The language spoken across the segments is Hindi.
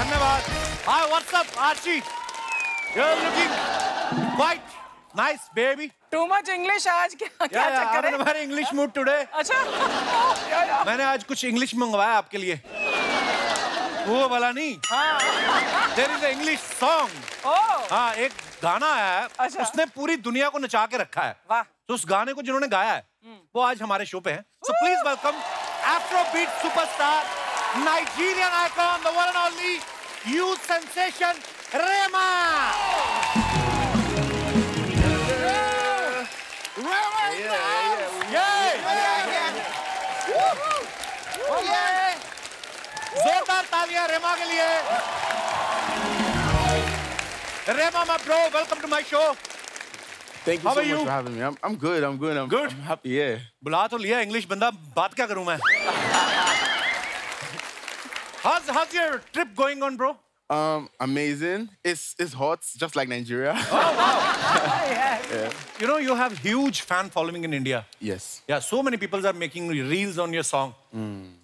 धन्यवाद। Hi, what's up, Archie? You're looking quite nice, baby. Too much English आज क्या चक्कर है? I'm in a very English mood today. अच्छा। मैंने आज कुछ इंग्लिश मंगवाया आपके लिए। वो वाला नहीं। There is an English song. हाँ, एक गाना है। अच्छा। उसने पूरी दुनिया को नचा के रखा है। वाह। तो उस गाने को जिन्होंने गाया है, वो आज हमारे शो पे हैं। So please welcome Afrobeat superstar, Nigerian icon, the one and only youth sensation, Rema. जोरदार तालियां रेमा के लिए। Rema, my bro, welcome to my show. Thank you so much for having me. I'm good. I'm happy. Yeah. बुला तो लिया इंग्लिश बंदा, बात क्या करूं मैं? How's your trip going on, bro? Amazing. It's hot, just like Nigeria. Oh wow! Yeah. You know, you have huge fan following in India. Yes. Yeah, so many people are making reels on your song.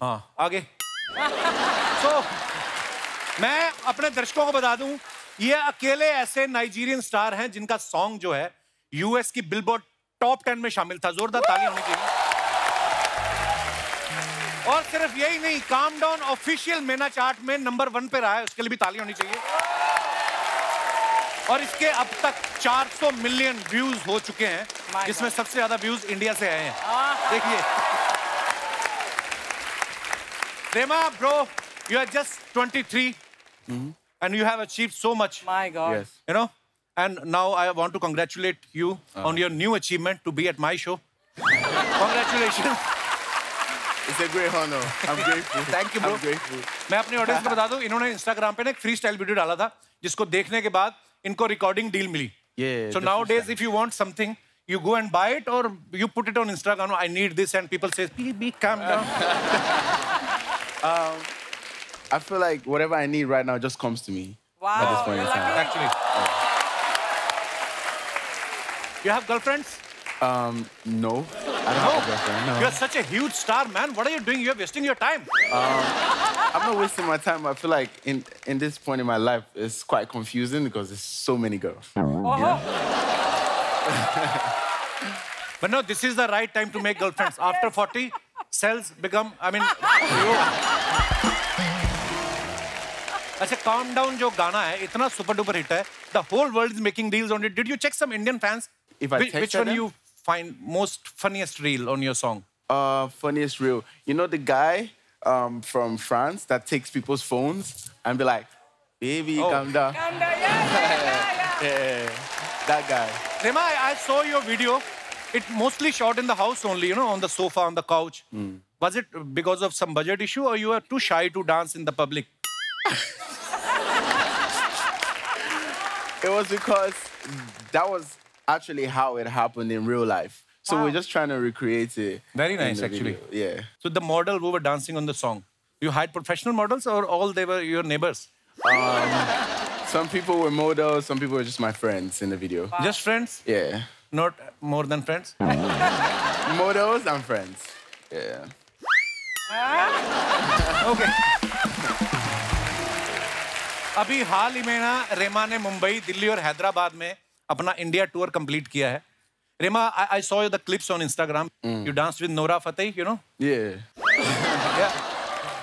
हाँ, आगे. So, मैं अपने दर्शकों को बता दूं, ये अकेले ऐसे नाइजीरियन स्टार हैं जिनका सॉन्ग जो है यूएस की बिलबोर्ड टॉप 10 में शामिल था। जोरदार तालियां होनी चाहिए। और सिर्फ यही नहीं, काम डाउन ऑफिशियल मेना चार्ट में नंबर 1 पे रहा है, उसके लिए भी तालियां होनी चाहिए। और इसके अब तक 400 मिलियन व्यूज हो चुके हैं, जिसमें सबसे ज्यादा व्यूज इंडिया से आए हैं। देखिए, रेमा bro, you are just 23 and you have achieved so much. My God. Yes. You know, and now I want to congratulate you on your new achievement to be at my show. Congratulations. It's a great honor. I'm grateful. Thank you, bro. I'm grateful. मैं अपने ऑडियंस को बता दूं, इन्होंने इंस्टाग्राम पे ना एक फ्री स्टाइल वीडियो डाला था, जिसको देखने के बाद इनको recording deal milli. Yeah. So nowadays, if you want something, you go and buy it, or you put it on Instagram. I need this, and people say, "Be calm down." I feel like whatever I need right now just comes to me. Wow. At this point in time. Actually, you have girlfriends? No. I don't have a girlfriend. No. You're such a huge star, man. What are you doing? You're wasting your time. I'm not wasting my time. I feel like in this point in my life, it's quite confusing because there's so many girls. But no, this is the right time to make girlfriends. After 40, cells become, I mean, अच्छा, Calm Down जो गाना है, इतना super duper hit है. The whole world is making reels on it. Did you check some Indian fans? If I Which one you find most funniest reel on your song? Funniest reel. You know the guy from France that takes people's phones and be like, baby, calm down. Yeah. That guy. Rema, I saw your video. It mostly shot in the house only, you know, on the sofa, on the couch. Was it because of some budget issue, or you were too shy to dance in the public? It was because that was actually how it happened in real life. So we're just trying to recreate it. Very nice, actually. Video. Yeah. So the model who were dancing on the song, you hired professional models, or all they were your neighbors? Some people were models, some people were just my friends in the video. Just friends? Yeah. Not more than friends? Models and friends. Yeah. Okay. अभी हाल ही में ना रेमा ने मुंबई, दिल्ली और हैदराबाद में अपना इंडिया टूर कंप्लीट किया है. Rema, I saw the clips on Instagram. You danced with Nora Fateh, you know? Yeah. Yeah.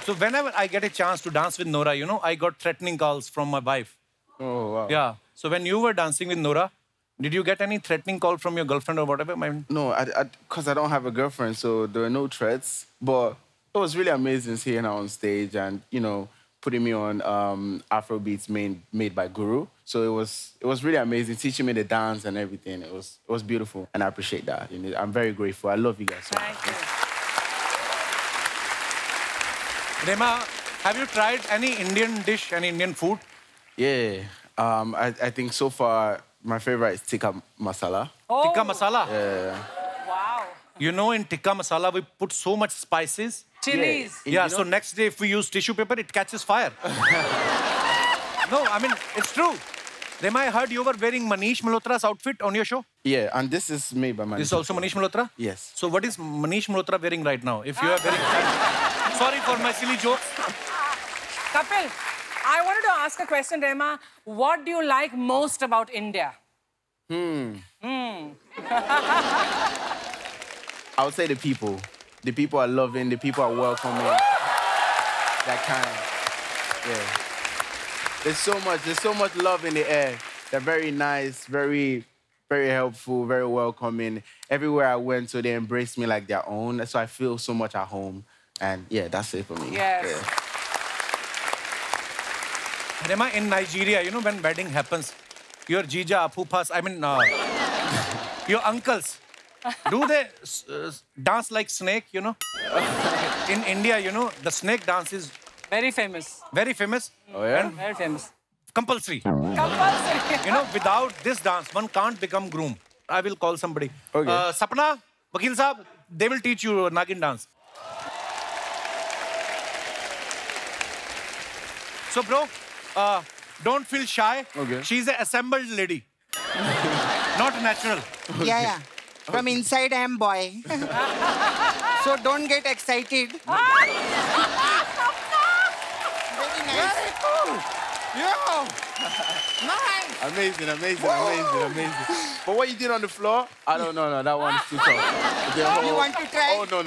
So whenever I get a chance to dance with Nora, you know, I got threatening calls from my wife. Oh, wow. Yeah. So when you were dancing with Nora, did you get any threatening call from your girlfriend or whatever? No, because I don't have a girlfriend, so there were no threats. But it was really amazing seeing her on stage and, you know, putting me on Afrobeats made by Guru. So it was really amazing, teaching me the dance and everything. It was beautiful, and I appreciate that. You know, I'm very grateful. I love you guys so much. Thank you. Rema, have you tried any Indian dish, any Indian food? Yeah. I think so far my favorite is tikka masala. Oh. Tikka masala? Yeah. Wow. You know, in tikka masala, we put so much spices. Chilies. Yeah, so next day if we use tissue paper, it catches fire. No, I mean, it's true. Rema, I heard you were wearing Manish Malhotra's outfit on your show. Yeah, and this is made by Manish. This is also Manish Malhotra? Yes. So what is Manish Malhotra wearing right now? If you are wearing... Sorry for my silly jokes. Kapil, I wanted to ask a question, Rema. What do you like most about India? I would say the people. The people are loving, the people are welcoming. That kind. Yeah. There's so much love in the air. They're very nice, very helpful, very welcoming. Everywhere I went, so they embraced me like their own. So I feel so much at home. And yeah, that's it for me. Yes. Yeah. Rema, in Nigeria, you know, when wedding happens, your jija, aphupas, I mean, your uncles, do they dance like snake, you know? In India, you know, the snake dance is Very famous. very famous. Oh, yeah? Very famous. Compulsory. Compulsory. You know, without this dance, one can't become groom. I will call somebody. Okay. Sapna, Vakil Saab, they will teach you Nagin dance. So, bro, don't feel shy. Okay. She's an assembled lady. Not natural. Yeah, yeah. From inside, I am boy. So don't get excited. Very nice. Very cool. Yeah. Nice. Amazing. But what you did on the floor, I don't know. No, that one is too tough. You want to try? Oh, no.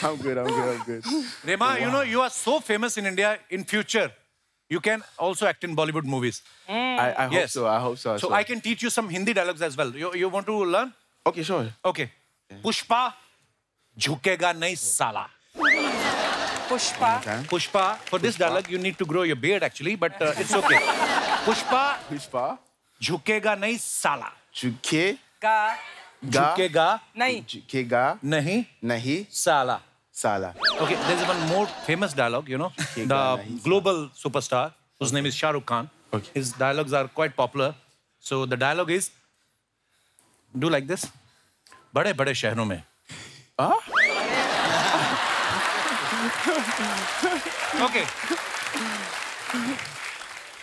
I'm good. I'm good. Rema, you know, you are so famous in India. In future, you can also act in Bollywood movies. I hope Yes. so. I hope so. as So well. I can teach you some Hindi dialogues as well. You want to learn? Okay, sure. Okay. Pushpa, झुकेगा नहीं साला. Pushpa. Okay. Pushpa, for this dialogue, you need to grow your beard actually, but it's okay. Pushpa, Pushpa. झुकेगा नहीं साला. Juke. Ga. झुकेगा Nahi. Jukega. नहीं Nahi. साला. Sala. Okay, there's one more famous dialogue, you know, झुकेगा the नहीं global superstar, whose name is Shah Rukh Khan. Okay. His dialogues are quite popular. So the dialogue is, do like this. बड़े बड़े शहरों में. Huh? Okay.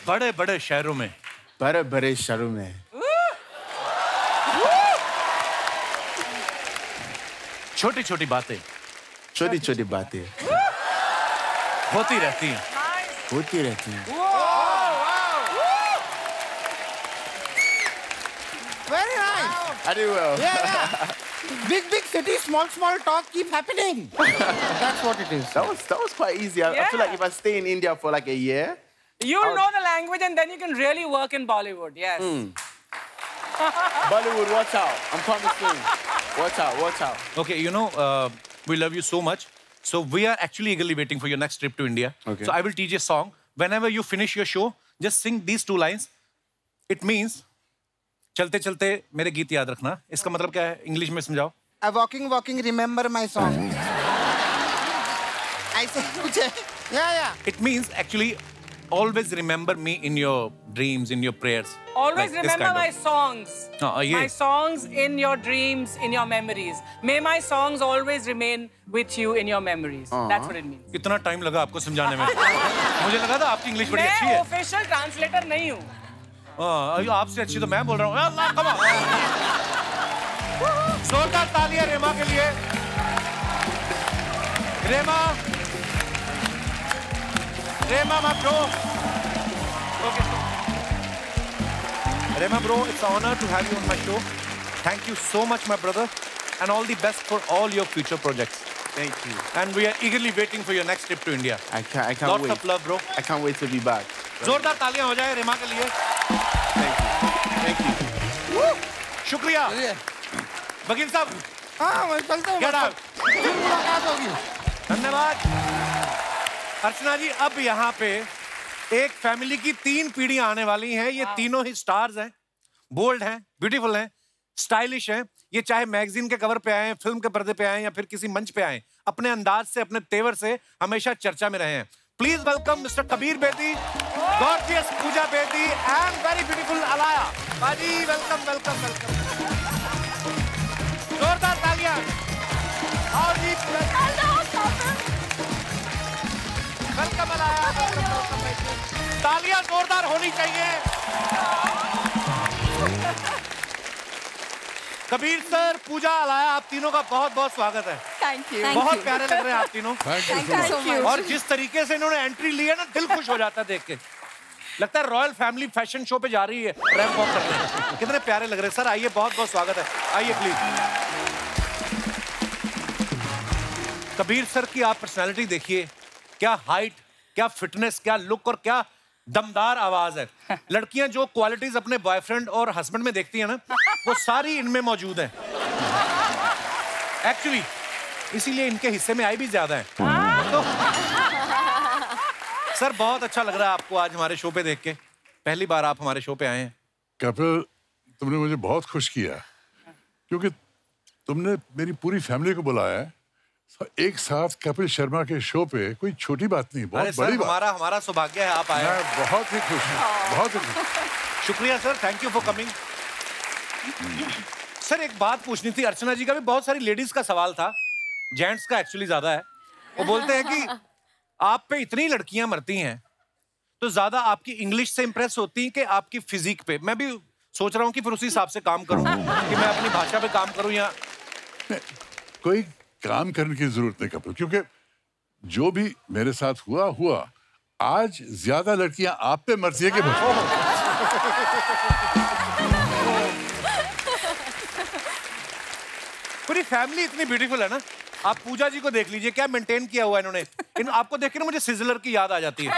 बड़े बड़े शहरों में. बड़े शहरों में. छोटी छोटी बातें छोटी बातें होती रहती हैं. होती रहती हैं. Very nice. I did well. Yeah. Big city, small talk keep happening. That's what it is. That was quite easy. I feel like if I stay in India for like a year, You'll know the language and then you can really work in Bollywood. Yes. Bollywood, watch out. I'm coming soon. Watch out. Okay, you know, we love you so much. So we are actually eagerly waiting for your next trip to India. Okay. So I will teach you a song. Whenever you finish your show, just sing these 2 lines. It means, चलते चलते मेरे गीत याद रखना. इसका मतलब क्या है? इंग्लिश में समझाओ. Walking, remember my song. I say, yeah. It means actually, always remember me in your dreams, in your prayers. Always Like this remember kind my of. songs. Yeah. My songs in your dreams, in your memories. May my songs always remain with you in your memories. That's what it means. इतना टाइम लगा आपको समझाने में. मुझे लगा था आपकी इंग्लिश बड़ी अच्छी मैं है. ऑफिशियल ट्रांसलेटर नहीं हूँ. आपसे अच्छी तो मैं बोल रहा हूँ. अल्लाह कमा. जोरदार तालियां रेमा के लिए. Rema, my bro. Okay. Rema, bro, it's an honor to have you on my show. Thank you so much, my brother, and all the best for all your future projects. Thank you. And we are eagerly waiting for your next trip to India. I can't Lots wait. of love, bro. I can't wait to be back. जोरदार तालियां हो जाए रेमा के लिए. Thank you. शुक्रिया. वकील साहब, हाँ, मैं चलता हूँ. get out. फिर मुलाकात होगी. धन्यवाद. अर्चना जी, अब यहाँ पे एक फैमिली की 3 पीढ़ियां आने वाली हैं. ये तीनों ही स्टार्स हैं, बोल्ड हैं, ब्यूटीफुल हैं, स्टाइलिश हैं. ये चाहे मैगजीन के कवर पे आए, फिल्म के पर्दे पे आए या फिर किसी मंच पे आए, अपने अंदाज से, अपने तेवर से हमेशा चर्चा में रहे हैं. Please welcome mister Kabir Bedi, gorgeous Pooja Bedi and very beautiful Alaya. बाजी, वेलकम. जोरदार तालियां. आओ जी. वेलकम अलाया. तालियां जोरदार होनी चाहिए. कबीर सर, पूजा, अलाया, आप तीनों का बहुत बहुत स्वागत है। Thank you. बहुत प्यारे लग रहे हैं आप तीनों। Thank you so much. और जिस तरीके से इन्होंने एंट्री ली है ना, दिल खुश हो जाता है देख के। लगता है रॉयल फैमिली फैशन शो पे जा रही है रैंप वॉक करने। कितने प्यारे लग रहे हैं सर। आइए, बहुत बहुत स्वागत है। आइए प्लीज। कबीर सर की आप पर्सनालिटी देखिए, क्या हाइट, क्या फिटनेस, क्या लुक और क्या दमदार आवाज है। लड़कियां जो क्वालिटीज अपने बॉयफ्रेंड और हस्बैंड में देखती हैं ना, वो सारी इनमें मौजूद हैं। एक्चुअली इसीलिए इनके हिस्से में आई भी ज्यादा है। तो सर, बहुत अच्छा लग रहा है आपको आज हमारे शो पे देख के। पहली बार आप हमारे शो पे आए हैं। कपिल, तुमने मुझे बहुत खुश किया क्योंकि तुमने मेरी पूरी फैमिली को बुलाया है एक साथ कपिल शर्मा के शो पे। कोई छोटी बात नहीं, बहुत बड़ी बात। हमारा सौभाग्य है आप आए। मैं बहुत ही खुश हूँ, बहुत ही खुश। शुक्रिया sir, thank you for coming. Sir, एक बात पूछनी थी। अर्चना जी का भी बहुत सारी लेडीज का सवाल था, जेंट्स का एक्चुअली ज्यादा है। वो बोलते हैं कि आप पे इतनी लड़कियां मरती हैं तो ज्यादा आपकी इंग्लिश से इंप्रेस होती हैं कि आपकी फिजिक पे। मैं भी सोच रहा हूँ कि फिर उसी हिसाब से काम करूँ कि मैं अपनी भाषा पे काम करूँ या कोई काम करने की जरूरत नहीं कपिल, क्योंकि जो भी मेरे साथ हुआ आज ज्यादा लड़कियां आप पे मरती है कि पूरी फैमिली इतनी ब्यूटीफुल है ना। आप पूजा जी को देख लीजिए, क्या मेंटेन किया हुआ इन्होंने। आपको देख के ना मुझे सिजलर की याद आ जाती है।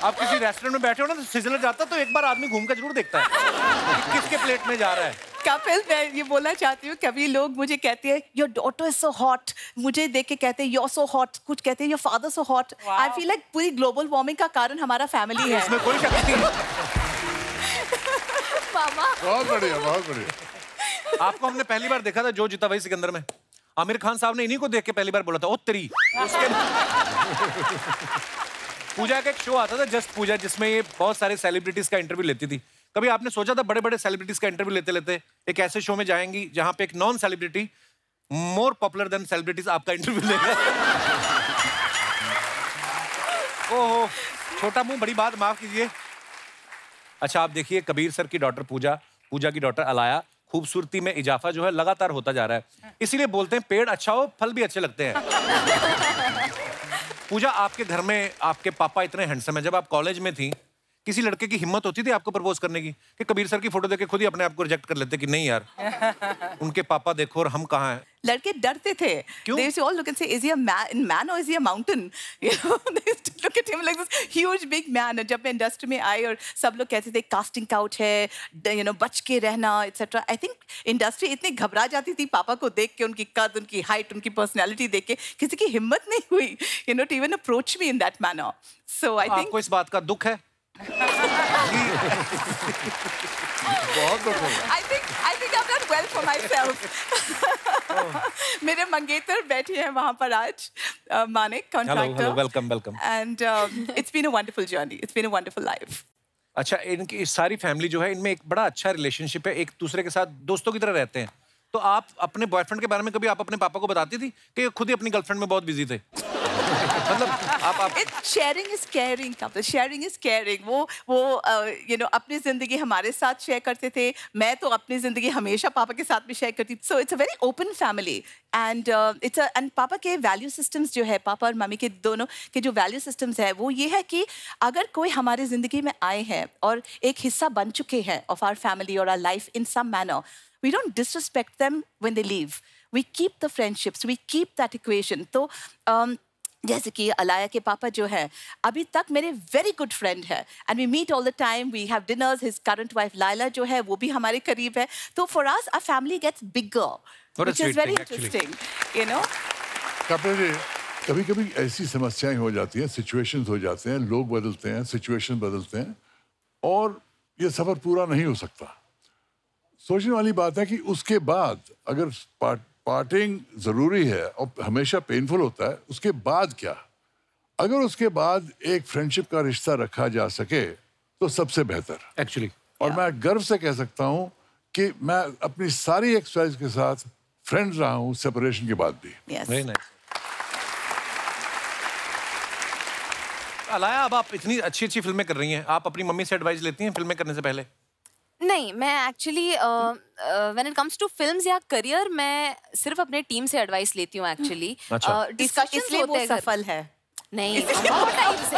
आप किसी रेस्टोरेंट में बैठे हो ना, तो सिजलर जाता तो एक बार आदमी घूम कर जरूर देखता है कि किसके प्लेट में जा रहा है। कपिल, मैं ये बोलना चाहती हूँ, कभी लोग मुझे कहते हैं your daughter is so hot, मुझे देख के कहते हैं योर सो हॉट, कुछ कहते हैं your father so hot. I feel like पूरी ग्लोबल वार्मिंग का कारण हमारा फैमिली है। इसमें कोई शक नहीं है। मामा, बहुत बढ़िया, बहुत बढ़िया। आपको हमने पहली बार देखा था जो जीता वही सिकंदर में। आमिर खान साहब ने इन्हीं को देख के पहली बार बोला था ओ तेरी। उसके पूजा का एक शो आता था जस्ट पूजा, जिसमें ये बहुत सारे सेलिब्रिटीज का इंटरव्यू लेती थी। कभी आपने सोचा था बड़े बड़े सेलिब्रिटीज का इंटरव्यू लेते लेते एक ऐसे शो में जाएंगी जहां पे एक non celebrity more popular than celebrities आपका इंटरव्यू लेगा? ओहो, छोटा मुंह बड़ी बात, माफ कीजिए। अच्छा, आप देखिए कबीर सर की डॉटर पूजा, पूजा की डॉटर अलाया, खूबसूरती में इजाफा जो है लगातार होता जा रहा है। इसीलिए बोलते हैं पेड़ अच्छा हो फल भी अच्छे लगते हैं। पूजा, आपके घर में आपके पापा इतने हैंडसम हैं। जब आप कॉलेज में थी, किसी लड़के की हिम्मत होती थी आपको प्रपोज करने की कि कबीर सर की फोटो देख के खुद ही अपने आप को रिजेक्ट कर लेते कि नहीं यार उनके पापा देखो और हम कहाँ हैं? लड़के डरते थे। क्यों? They used to all look and say, is he a man or is he a mountain? You know, they used to look at him like this huge big man. और जब मैं इंडस्ट्री में आई और सब लोग कहते थे कास्टिंग काउच है, you know, बच के रहना etc. I think इंडस्ट्री इतनी घबरा जाती थी पापा को देख के, उनकी कद, उनकी हाइट, उनकी पर्सनैलिटी देख के, किसी की हिम्मत नहीं हुई, you know, to even approach me in that manner. So I think आपको इस बात का दुख है? बहुत दुख है। I think I've done well for myself. मेरे मंगेतर बैठे हैं वहाँ पर आज, Manik contractor. Hello, welcome. And it's been a wonderful journey. It's been a wonderful life. अच्छा, इनकी सारी फैमिली जो है, इनमें एक बड़ा अच्छा रिलेशनशिप है, एक दूसरे के साथ दोस्तों की तरह रहते हैं। तो आप अपने बॉयफ्रेंड के बारे में कभी आप अपने पापा को बताती थी कि खुद ही अपनी गर्लफ्रेंड में बहुत बिजी थे? मतलब आप sharing is caring, Kapil, sharing is caring. वो यू नो अपनी जिंदगी हमारे साथ शेयर करते थे, मैं तो अपनी जिंदगी हमेशा पापा के साथ भी शेयर करती थी। So it's a very open family and and पापा के वैल्यू सिस्टम्स जो है, पापा और मम्मी के दोनों के जो वैल्यू सिस्टम्स है, वो ये है कि अगर कोई हमारी जिंदगी में आए हैं और एक हिस्सा बन चुके हैं ऑफ आवर फैमिली और our life in some manner, we don't disrespect them when they leave. We keep the friendships, we keep that equation. तो जैसे कि अलाया के पापा जो है अभी तक मेरे वेरी गुड फ्रेंड है and we meet all the time, we have dinners. His current wife Laila जो है वो भी हमारे करीब है। तो for us our family gets bigger, which is very interesting, you know. Kapil ji, कभी कभी ऐसी समस्याएं हो जाती हैं, सिचुएशंस हो जाते हैं, लोग बदलते हैं, सिचुएशन बदलते हैं और ये सफर पूरा नहीं हो सकता। सोचने वाली बात है कि उसके बाद अगर पार्टिंग जरूरी है और हमेशा पेनफुल होता है, उसके बाद क्या? अगर उसके बाद एक फ्रेंडशिप का रिश्ता रखा जा सके तो सबसे बेहतर एक्चुअली। और मैं गर्व से कह सकता हूं कि मैं अपनी सारी एक्सरसाइज के साथ फ्रेंड रहा हूं सेपरेशन के बाद भी। Very nice. अलाया, अब आप इतनी अच्छी अच्छी फिल्में कर रही हैं, आप अपनी मम्मी से एडवाइस लेती हैं फिल्में करने से पहले? नहीं, मैं actually when it comes to films या करियर मैं सिर्फ अपने टीम से एडवाइस लेती हूँ एक्चुअली। डिस्कशंस इसलिए होते वो हैं सफल है। नहीं, बहुत टाइम से।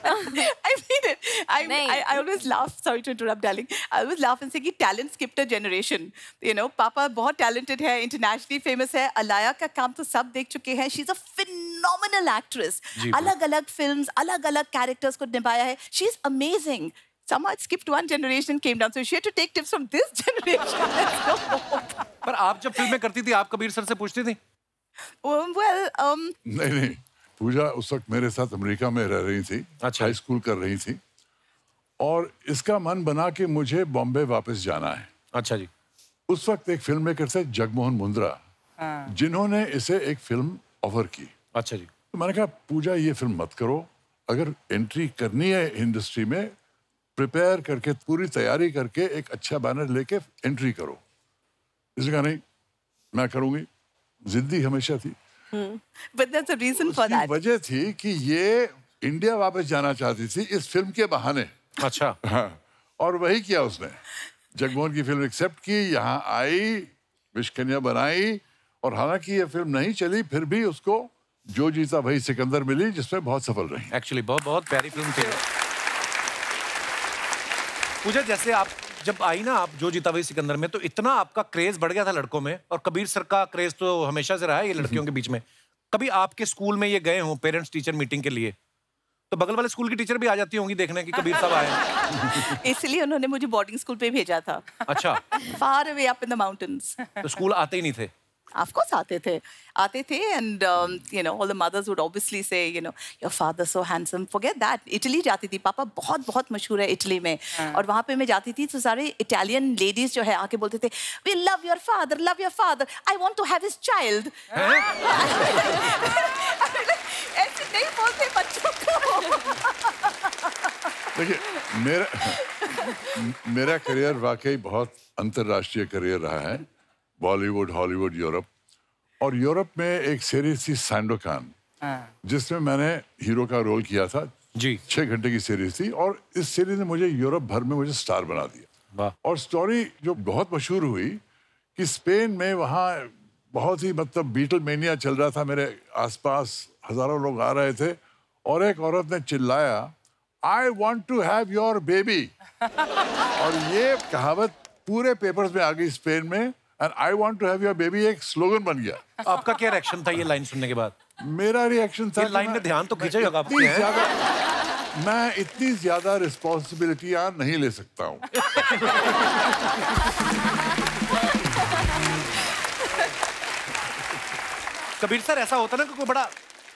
I mean it. I always laugh. Sorry to interrupt, darling. I always laugh and say कि talent skipped a generation. You know, पापा बहुत talented है, internationally famous है. अलाया का काम तो सब देख चुके हैं. She's a phenomenal actress. अलग-अलग films, अलग-अलग characters को निभाया है. She's amazing. Somehow it skipped one generation, came down. So she had to take tips from this generation. पर आप जब फिल्में करती थी, आप कबीर सर से पूछती थी? नहीं, पूजा उस वक्त मेरे साथ अमेरिका में रह रही थी, अच्छा। हाई स्कूल कर रही थी, और इसका मन बना कि मुझे बॉम्बे वापस जाना है। अच्छा जी। उस वक्त एक फिल्म मेकर थे जगमोहन मुंद्रा, जिन्होंने इसे एक फिल्म ऑफर की। अच्छा जी। तो मैंने कहा पूजा ये फिल्म मत करो, अगर एंट्री करनी है इंडस्ट्री में प्रिपेयर करके पूरी तैयारी करके एक अच्छा बैनर लेके एंट्री करो। इसने कहा नहीं मैं करूंगी, जिद्दी हमेशा थी। But there's a reason for that. वजह थी कि ये इंडिया वापस जाना चाहती थी इस फिल्म के बहाने। अच्छा। हाँ, और वही किया उसने। जगमोहन की फिल्म एक्सेप्ट की, यहाँ आई, विश कन्या बनाई, और हालांकि ये फिल्म नहीं चली फिर भी उसको जो जीता वही सिकंदर मिली, जिसमें बहुत सफल रही। एक्चुअली बहुत प्यारी फिल्म थी। पूजा जैसे आप जब आई ना, आप जो जीता वही सिकंदर में, तो इतना आपका क्रेज बढ़ गया था लड़कों में, और कबीर सर का क्रेज तो हमेशा से रहा है ये लड़कियों के बीच में। कभी आपके स्कूल में ये गए हों पेरेंट्स टीचर मीटिंग के लिए, तो बगल वाले स्कूल की टीचर भी आ जाती होंगी देखने कि कबीर साहब आए। इसलिए उन्होंने मुझे बोर्डिंग स्कूल पे भेजा था। अच्छा। Far away up in the mountains. तो स्कूल आते ही नहीं थे? Of course आते थे, and you know all the mothers would obviously say, you know, your father so handsome. Forget that. Italy जाती थी, पापा बहुत मशहूर है इटली में, और वहाँ पे मैं जाती थी तो सारे इटालियन लेडीज जो है आके बोलते थे, we love your father, I want to have his child. ऐसे नहीं बोलते बच्चों को। देखिए मेरा करियर वाकई बहुत अंतर्राष्ट्रीय करियर रहा है, बॉलीवुड, हॉलीवुड, यूरोप। और यूरोप में एक सीरीज थी सैंडोकान, जिसमें मैंने हीरो का रोल किया था जी। 6 घंटे की सीरीज थी, और इस सीरीज ने मुझे यूरोप भर में मुझे स्टार बना दिया। और स्टोरी जो बहुत मशहूर हुई कि स्पेन में वहाँ बहुत ही मतलब बीटल मेनिया चल रहा था, मेरे आसपास हजारों लोग आ रहे थे, और एक औरत ने चिल्लाया, I want to have your baby। और ये कहावत पूरे पेपर्स में आ गई स्पेन में, and I want to have your baby एक स्लोगन बन गया। आपका क्या रिएक्शन था ये लाइन सुनने के बाद? मेरा रिएक्शन था, ये लाइन ने ध्यान तो खींचा ही होगा आपके। मैं इतनी ज्यादा रिस्पॉन्सिबिलिटियां नहीं ले सकता हूँ। कबीर सर ऐसा होता ना कि कोई बड़ा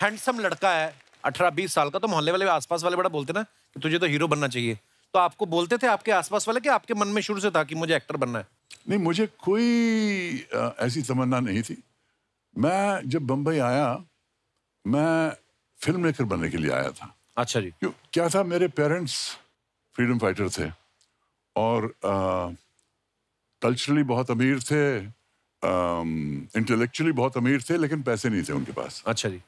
हैंडसम लड़का है 18-20 साल का, तो मोहल्ले वाले आसपास वाले बड़ा बोलते ना कि तुझे तो हीरो बनना चाहिए, तो आपको बोलते थे आपके आसपास वाले कि आपके मन में शुरू से था कि मुझे एक्टर बनना है? नहीं, मुझे कोई ऐसी तमन्ना नहीं थी। मैं जब बम्बई आया, मैं फिल्म मेकर बनने के लिए आया था। अच्छा जी। क्यों क्या था, मेरे पेरेंट्स फ्रीडम फाइटर थे, और कल्चरली बहुत अमीर थे, इंटेलेक्चुअली बहुत अमीर थे, लेकिन पैसे नहीं थे उनके पास। अच्छा जी।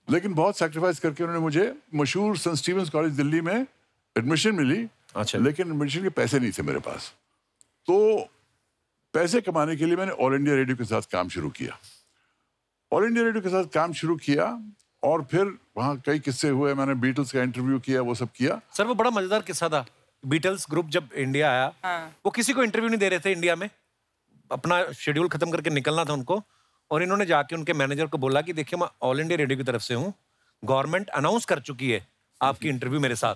लेकिन बहुत सैक्रिफाइस करके उन्होंने मुझे मशहूर सेंट स्टीवेंस कॉलेज दिल्ली में एडमिशन मिली। अच्छा। लेकिन एडमिशन के पैसे नहीं थे मेरे पास, तो पैसे कमाने के लिए मैंने ऑल इंडिया रेडियो के साथ काम शुरू किया। ऑल इंडिया रेडियो के साथ काम शुरू किया, और फिर वहाँ कई किस्से हुए, मैंने बीटल्स का इंटरव्यू किया, वो सब किया। सर वो बड़ा मजेदार किस्सा था, बीटल्स ग्रुप जब इंडिया आया, वो किसी को इंटरव्यू नहीं दे रहे थे इंडिया में, अपना शेड्यूल खत्म करके निकलना था उनको, और इन्होंने जाके उनके मैनेजर को बोला कि देखिए मैं ऑल इंडिया रेडियो की तरफ से हूँ, गवर्नमेंट अनाउंस कर चुकी है आपकी इंटरव्यू मेरे साथ।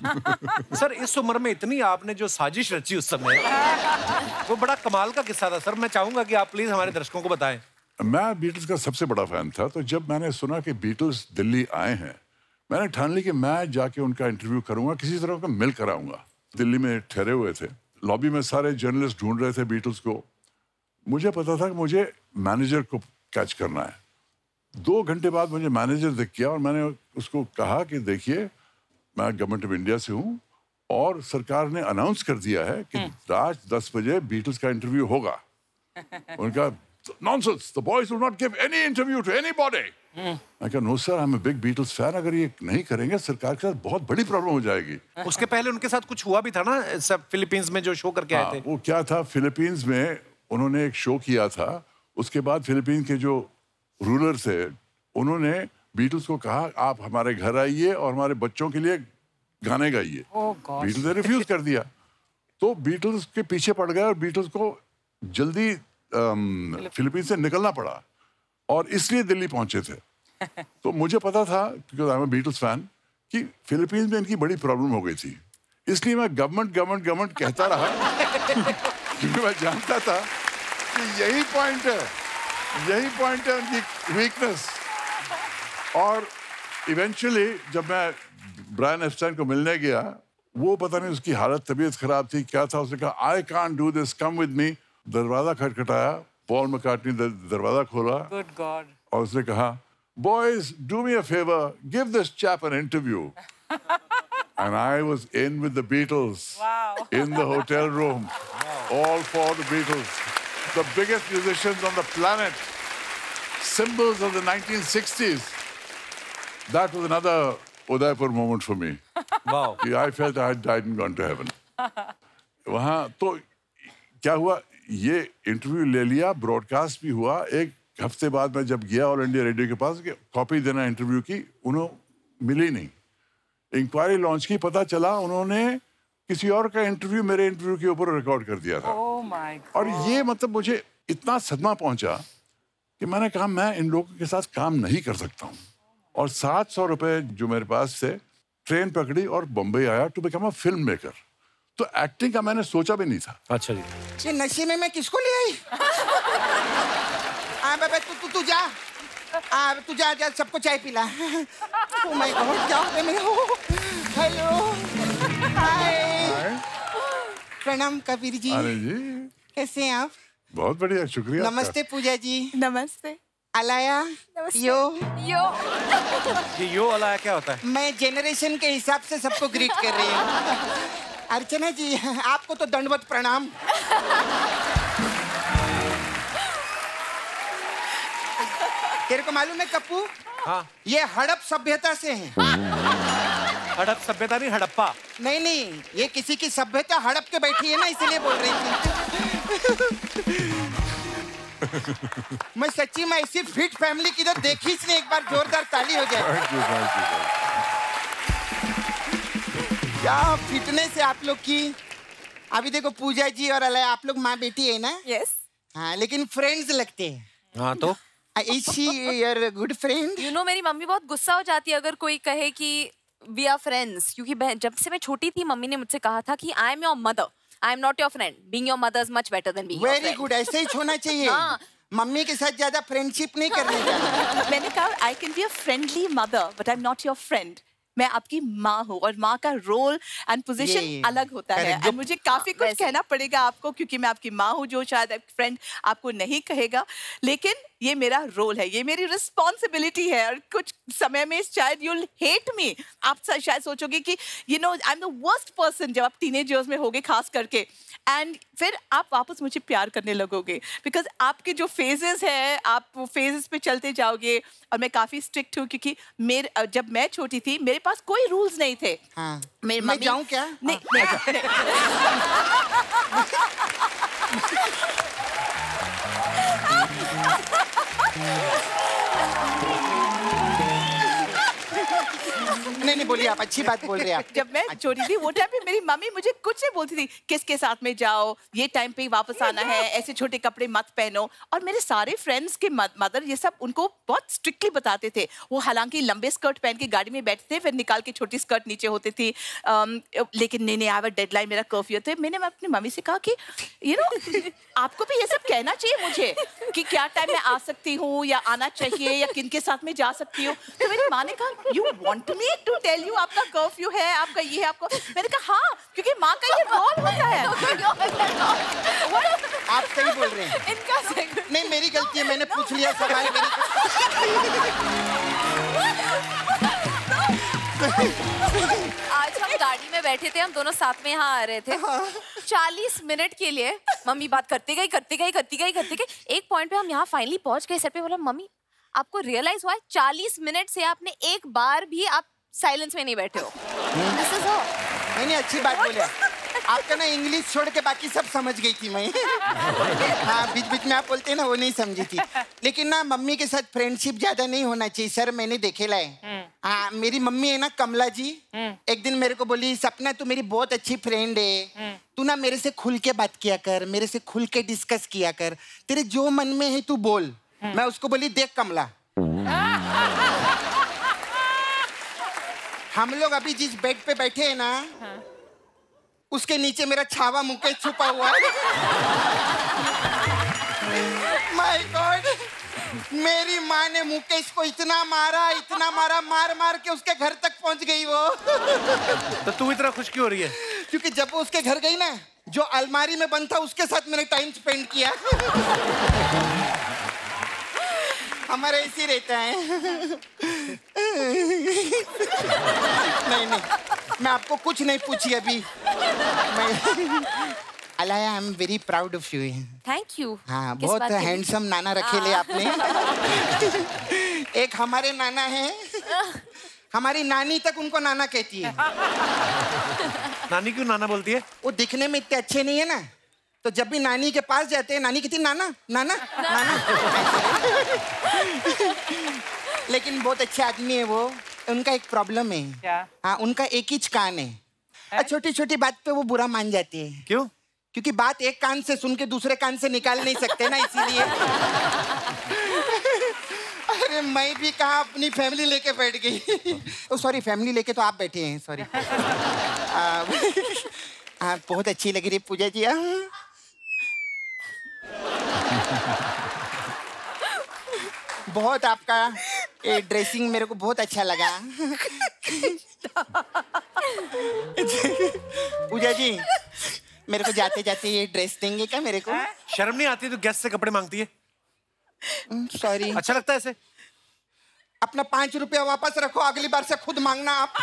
सर इस उम्र में इतनी आपने जो साजिश रची उस समय, वो बड़ा कमाल का किस्सा था सर। मैं चाहूंगा कि आप प्लीज हमारे दर्शकों को बताएं। मैं बीटल्स का सबसे बड़ा फैन था, तो जब मैंने सुना कि बीटल्स दिल्ली आए हैं, मैंने ठान ली कि मैं जाके उनका इंटरव्यू करूंगा, किसी तरह का मिल कराऊंगा। दिल्ली में ठहरे हुए थे, लॉबी में सारे जर्नलिस्ट ढूंढ रहे थे बीटल्स को। मुझे पता था कि मुझे मैनेजर को कैच करना है। 2 घंटे बाद मुझे मैनेजर दिख गया, और मैंने उसको कहा कि देखिए मैं गवर्नमेंट ऑफ इंडिया से हूँ, और सरकार ने अनाउंस कर दिया है कि रात 10 बजे बीटल्स का इंटरव्यू होगा। उनका nonsense. The boys will not give any interview to anybody. I said, no sir, I'm a big Beatles fan. अगर ये नहीं करेंगे सरकार के साथ बहुत बड़ी प्रॉब्लम हो जाएगी. उसके पहले उनके साथ कुछ हुआ भी था ना, सब फिलीपींस में जो शो करके आए थे. वो क्या था, फिलीपींस में उन्होंने एक शो किया था. उसके बाद फिलीपींस के जो रूलर थे उन्होंने बीटल्स को कहा आप हमारे घर आइए और हमारे बच्चों के लिए गाने गाइए. बीटल्स ने रिफ्यूज कर दिया. तो बीटल्स के पीछे पड़ गए और बीटल्स को जल्दी फिलीपींस से निकलना पड़ा और इसलिए दिल्ली पहुंचे थे. तो मुझे पता था क्योंकि I am a Beatles fan कि फिलीपींस में इनकी बड़ी प्रॉब्लम हो गई थी. इसलिए मैं गवर्नमेंट कहता रहा क्योंकि मैं जानता था कि यही पॉइंट है उनकी वीकनेस. और इवेंचुअली जब मैं ब्रायन एप्स्टाइन को मिलने गया, वो पता नहीं उसकी हालत, तबीयत खराब थी, क्या था. उसने कहा I can't do this, come with me. दरवाजा खटखटाया, पॉल मैकार्टनी दरवाजा खोला. Good God. और उसने कहा boys do me a favour, give this chap an interview. And I was in with the Beatles. Wow. In the hotel room. All four the Beatles. The biggest musicians on the planet. Symbols of the 1960s. That was another Udaipur moment for me. Wow. I felt I had died and gone to heaven. वहाँ तो क्या हुआ, ये इंटरव्यू ले लिया, ब्रॉडकास्ट भी हुआ. एक हफ्ते बाद मैं जब गया ऑल इंडिया रेडियो के पास कि कॉपी देना इंटरव्यू की, उन्होंने मिली नहीं. इंक्वायरी लॉन्च की, पता चला उन्होंने किसी और का इंटरव्यू मेरे इंटरव्यू के ऊपर रिकॉर्ड कर दिया था. oh my God. और ये मतलब मुझे इतना सदमा पहुंचा कि मैंने कहा मैं इन लोगों के साथ काम नहीं कर सकता हूँ. और 700 रुपए जो मेरे पास थे, ट्रेन पकड़ी और बम्बई आया to become a film maker. तो एक्टिंग का मैंने सोचा भी नहीं था. अच्छा जी. ये नशे में मैं किसको ले आई? बाबा तू जा, तू जा सबको चाय पिला. ओह माय गॉड, क्या हो गया मेरे? हेलो, हाय, प्रणाम कबीर जी. अरे जी, कैसे हैं आप? बहुत बढ़िया, शुक्रिया. नमस्ते पूजा जी. नमस्ते. अलाया. यो. ये यो अलाया क्या होता है? मैं जेनरेशन के हिसाब से सबको ग्रीट कर रही हूँ. अर्चना जी, आपको तो दंडवत प्रणाम. तेरे को मालूम है कप्पू? हाँ. ये हड़प सभ्यता से है. हड़प सभ्यता नहीं, हड़प्पा. नहीं, ये किसी की सभ्यता हड़प के बैठी है ना, इसलिए बोल रही थी. मैं सच्ची में ऐसी फिट फैमिली की तो देखी ही नहीं. एक बार जोरदार ताली हो जाए. क्या फिटनेस है आप लोग की. अभी देखो पूजा जी और अलाया, आप लोग माँ बेटी है ना? यस. हाँ, लेकिन फ्रेंड्स लगते हैं. हाँ तो Is she your good friend? You know, मेरी मम्मी बहुत गुस्सा हो जाती है अगर कोई कहे कि we are friends, क्योंकि जब से मैं छोटी थी मम्मी ने मुझसे कहा था कि I am your mother, I am not your friend. Being your mother is much better than being your friend. Very good, ऐसे ही होना चाहिए. हाँ. मम्मी के साथ ज्यादा फ्रेंडशिप नहीं करनी चाहिए. मैंने कहा I can be a friendly mother, but I'm not your friend. मैं आपकी माँ हूँ और माँ का रोल एंड पोजीशन अलग होता है. और मुझे काफी कुछ कहना पड़ेगा आपको क्योंकि मैं आपकी माँ हूँ, जो शायद फ्रेंड आपको नहीं कहेगा. लेकिन ये मेरा रोल है, ये मेरी रिस्पॉन्सिबिलिटी है. और कुछ समय में शायद you'll hate me. आप शायद सोचोगे कि you know I'm the worst person जब आप टीनेज ईयर्स में होगे खास करके. एंड फिर आप वापस मुझे प्यार करने लगोगे बिकॉज आपके जो फेजेस है आप वो फेजेस पे चलते जाओगे. और मैं काफी स्ट्रिक्ट हूँ क्योंकि जब मैं छोटी थी मेरे पास कोई रूल्स नहीं थे. हाँ. मैं जाऊँ क्या? नहीं. नहीं बोलिए, आप अच्छी बात बोल रहे हैं. जब मैं छोटी थी वो टाइम पे मेरी मम्मी मुझे कुछ नहीं बोलती थी. किसके साथ में जाओ, ये टाइम पे ही वापस आना है, ऐसे छोटे कपड़े मत पहनो. और मेरे सारे फ्रेंड्स के मदर ये सब उनको बहुत स्ट्रिक्टली बताते थे. वो हालांकि लंबे स्कर्ट पहन के गाड़ी में बैठते थे, फिर निकाल के छोटी स्कर्ट नीचे होती थी. लेकिन नहीं आई हैव अ डेडलाइन, मेरा कर्फ्यू. तो मैंने अपनी मम्मी से कहा कि यू नो आपको भी ये सब कहना चाहिए मुझे कि क्या टाइम में आ सकती हूँ या आना चाहिए या किन के साथ में जा सकती हूँ. तो मेरी माँ ने कहा you want me to tell you आपका कर्फ्यू है, आपका ये है आपको. मैंने कहा हाँ, क्योंकि माँ का ये रोल होता है. आप सही बोल रहे हैं. इनका नहीं, मेरी गलती है, मैंने पूछ लिया सवाल. आज हम गाड़ी में बैठे थे, हम दोनों साथ में यहाँ आ रहे थे. 40 मिनट के लिए मम्मी बात करते गई एक पॉइंट पे हम यहाँ फाइनली पहुंच गए सेट पे। बोला मम्मी आपको रियलाइज हुआ है 40 मिनट से आपने एक बार भी आप साइलेंस में नहीं बैठे हो। दिस इज नहीं अच्छी बात बोले। आपका ना इंग्लिश छोड़ के बाकी सब समझ गई थी मैं। हाँ बीच बीच में आप बोलते हैं ना वो नहीं समझी थी। लेकिन ना मम्मी के साथ फ्रेंडशिप ज्यादा नहीं होना चाहिए सर, मैंने देखेला है। हाँ मेरी मम्मी है ना कमला जी, एक दिन मेरे को बोली सपना तू मेरी बहुत अच्छी फ्रेंड है, तू ना मेरे से खुल के बात किया कर, मेरे से खुल के डिस्कस किया कर, तेरे जो मन में है तू बोल। मैं उसको बोली देख कमला, हम लोग अभी जिस बेड पे बैठे हैं ना उसके नीचे मेरा छावा मुकेश छुपा हुआ है। माय गॉड, मेरी माँ ने मुकेश को इतना मारा मार मार के उसके घर तक पहुंच गई वो। तो तू इतना खुश क्यों हो रही है? क्योंकि जब वो उसके घर गई ना, जो अलमारी में बंद था उसके साथ मैंने टाइम स्पेंड किया। हमारा ऐसे रहता है। नहीं मैं आपको कुछ नहीं पूछी अभी। Alaya I am very proud of you. Thank you. हाँ बहुत हैंडसम नाना रखे ले आपने। एक हमारे नाना है, हमारी नानी तक उनको नाना कहती है। नानी क्यों नाना बोलती है? वो दिखने में इतने अच्छे नहीं है ना, तो जब भी नानी के पास जाते हैं नानी कहती नाना नाना नाना। लेकिन बहुत अच्छे आदमी है वो। उनका एक प्रॉब्लम है। क्या? हाँ उनका एक ही कान है। छोटी छोटी बात पे वो बुरा मान जाती है। क्यों? क्योंकि बात एक कान से सुन के दूसरे कान से निकाल नहीं सकते ना, इसीलिए। अरे मैं भी कहा अपनी फैमिली लेके बैठ गई। ओ सॉरी, फैमिली लेके तो आप बैठे हैं, सॉरी। बहुत अच्छी लग रही है पूजा जी। बहुत आपका ड्रेसिंग मेरे को बहुत अच्छा लगा। पूजा जी मेरे को जाते जाते ये ड्रेस देंगे क्या मेरे को? शर्म नहीं आती तो गेस्ट से कपड़े मांगती है? सॉरी। अच्छा लगता है ऐसे? अपना 5 रुपया वापस रखो, अगली बार से खुद मांगना आप।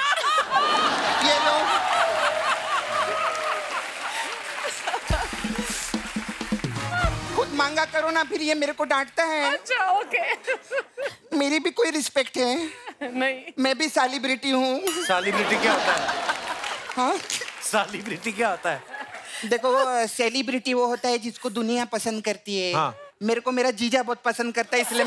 ये लो। खुद मांगा करो ना, फिर ये मेरे को डांटता है। अच्छा ओके। मेरी भी कोई रिस्पेक्ट है? नहीं। मैं भी सेलिब्रिटी हूँ। सेलिब्रिटी क्या होता है? हाँ सेलिब्रिटी क्या होता है? देखो सेलिब्रिटी वो होता है जिसको दुनिया पसंद करती है। हाँ। मेरे को मेरा जीजा बहुत पसंद करता है, इसलिए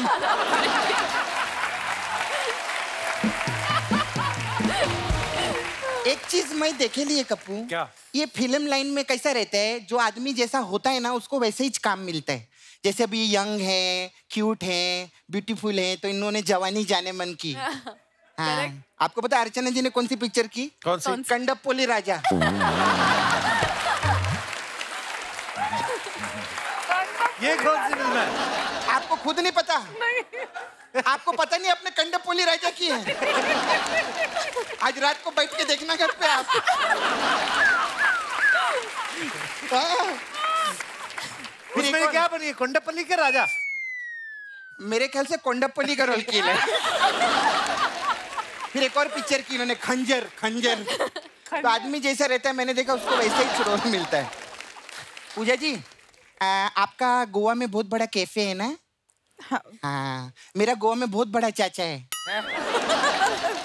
एक चीज मैं देखे लिए कप्पू। क्या? ये फिल्म लाइन में कैसा रहता है, जो आदमी जैसा होता है ना उसको वैसे ही काम मिलता है। जैसे अभी यंग है, क्यूट है, ब्यूटीफुल है, तो इन्होंने जवानी जाने मन की। हाँ। आपको पता है अर्चना जी ने कौन सी पिक्चर की? कौन सी? कंडप्पोली राजा। ये कौन सी फिल्म है? आपको खुद नहीं पता? नहीं। आपको पता नहीं आपने कंडप्पोली राजा की है? आज रात को बैठ के देखना घर पे आप। उसमें क्या बनी है? कोंडापल्ली के राजा? मेरे ख्याल से कोंडापल्ली का रोल किया है। फिर एक और पिक्चर की इन्होंने, खंजर। तो आदमी जैसा रहता है मैंने देखा उसको वैसे ही रोल मिलता है। पूजा जी आपका गोवा में बहुत बड़ा कैफे है ना? हाँ मेरा गोवा में बहुत बड़ा चाचा है।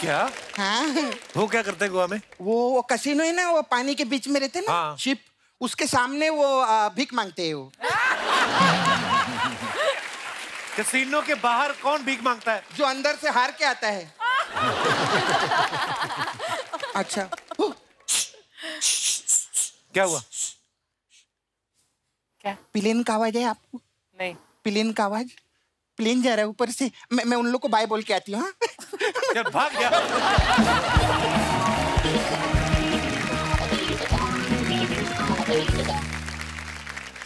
क्या? हाँ वो क्या करते हैं गोवा में? वो कसिनो है ना, वो पानी के बीच में रहते हैं ना। हाँ। शिप, उसके सामने वो भीख मांगते हैं वो। कैसीनो के बाहर कौन भीख मांगता है? जो अंदर से हार के आता है। अच्छा क्या हुआ? क्या? प्लेन का आवाज है आपको? नहीं। प्लेन का आवाज? प्लेन जा रहा है ऊपर से। मैं उन लोग को बाय बोल के आती हूँ। क्या भाग गया?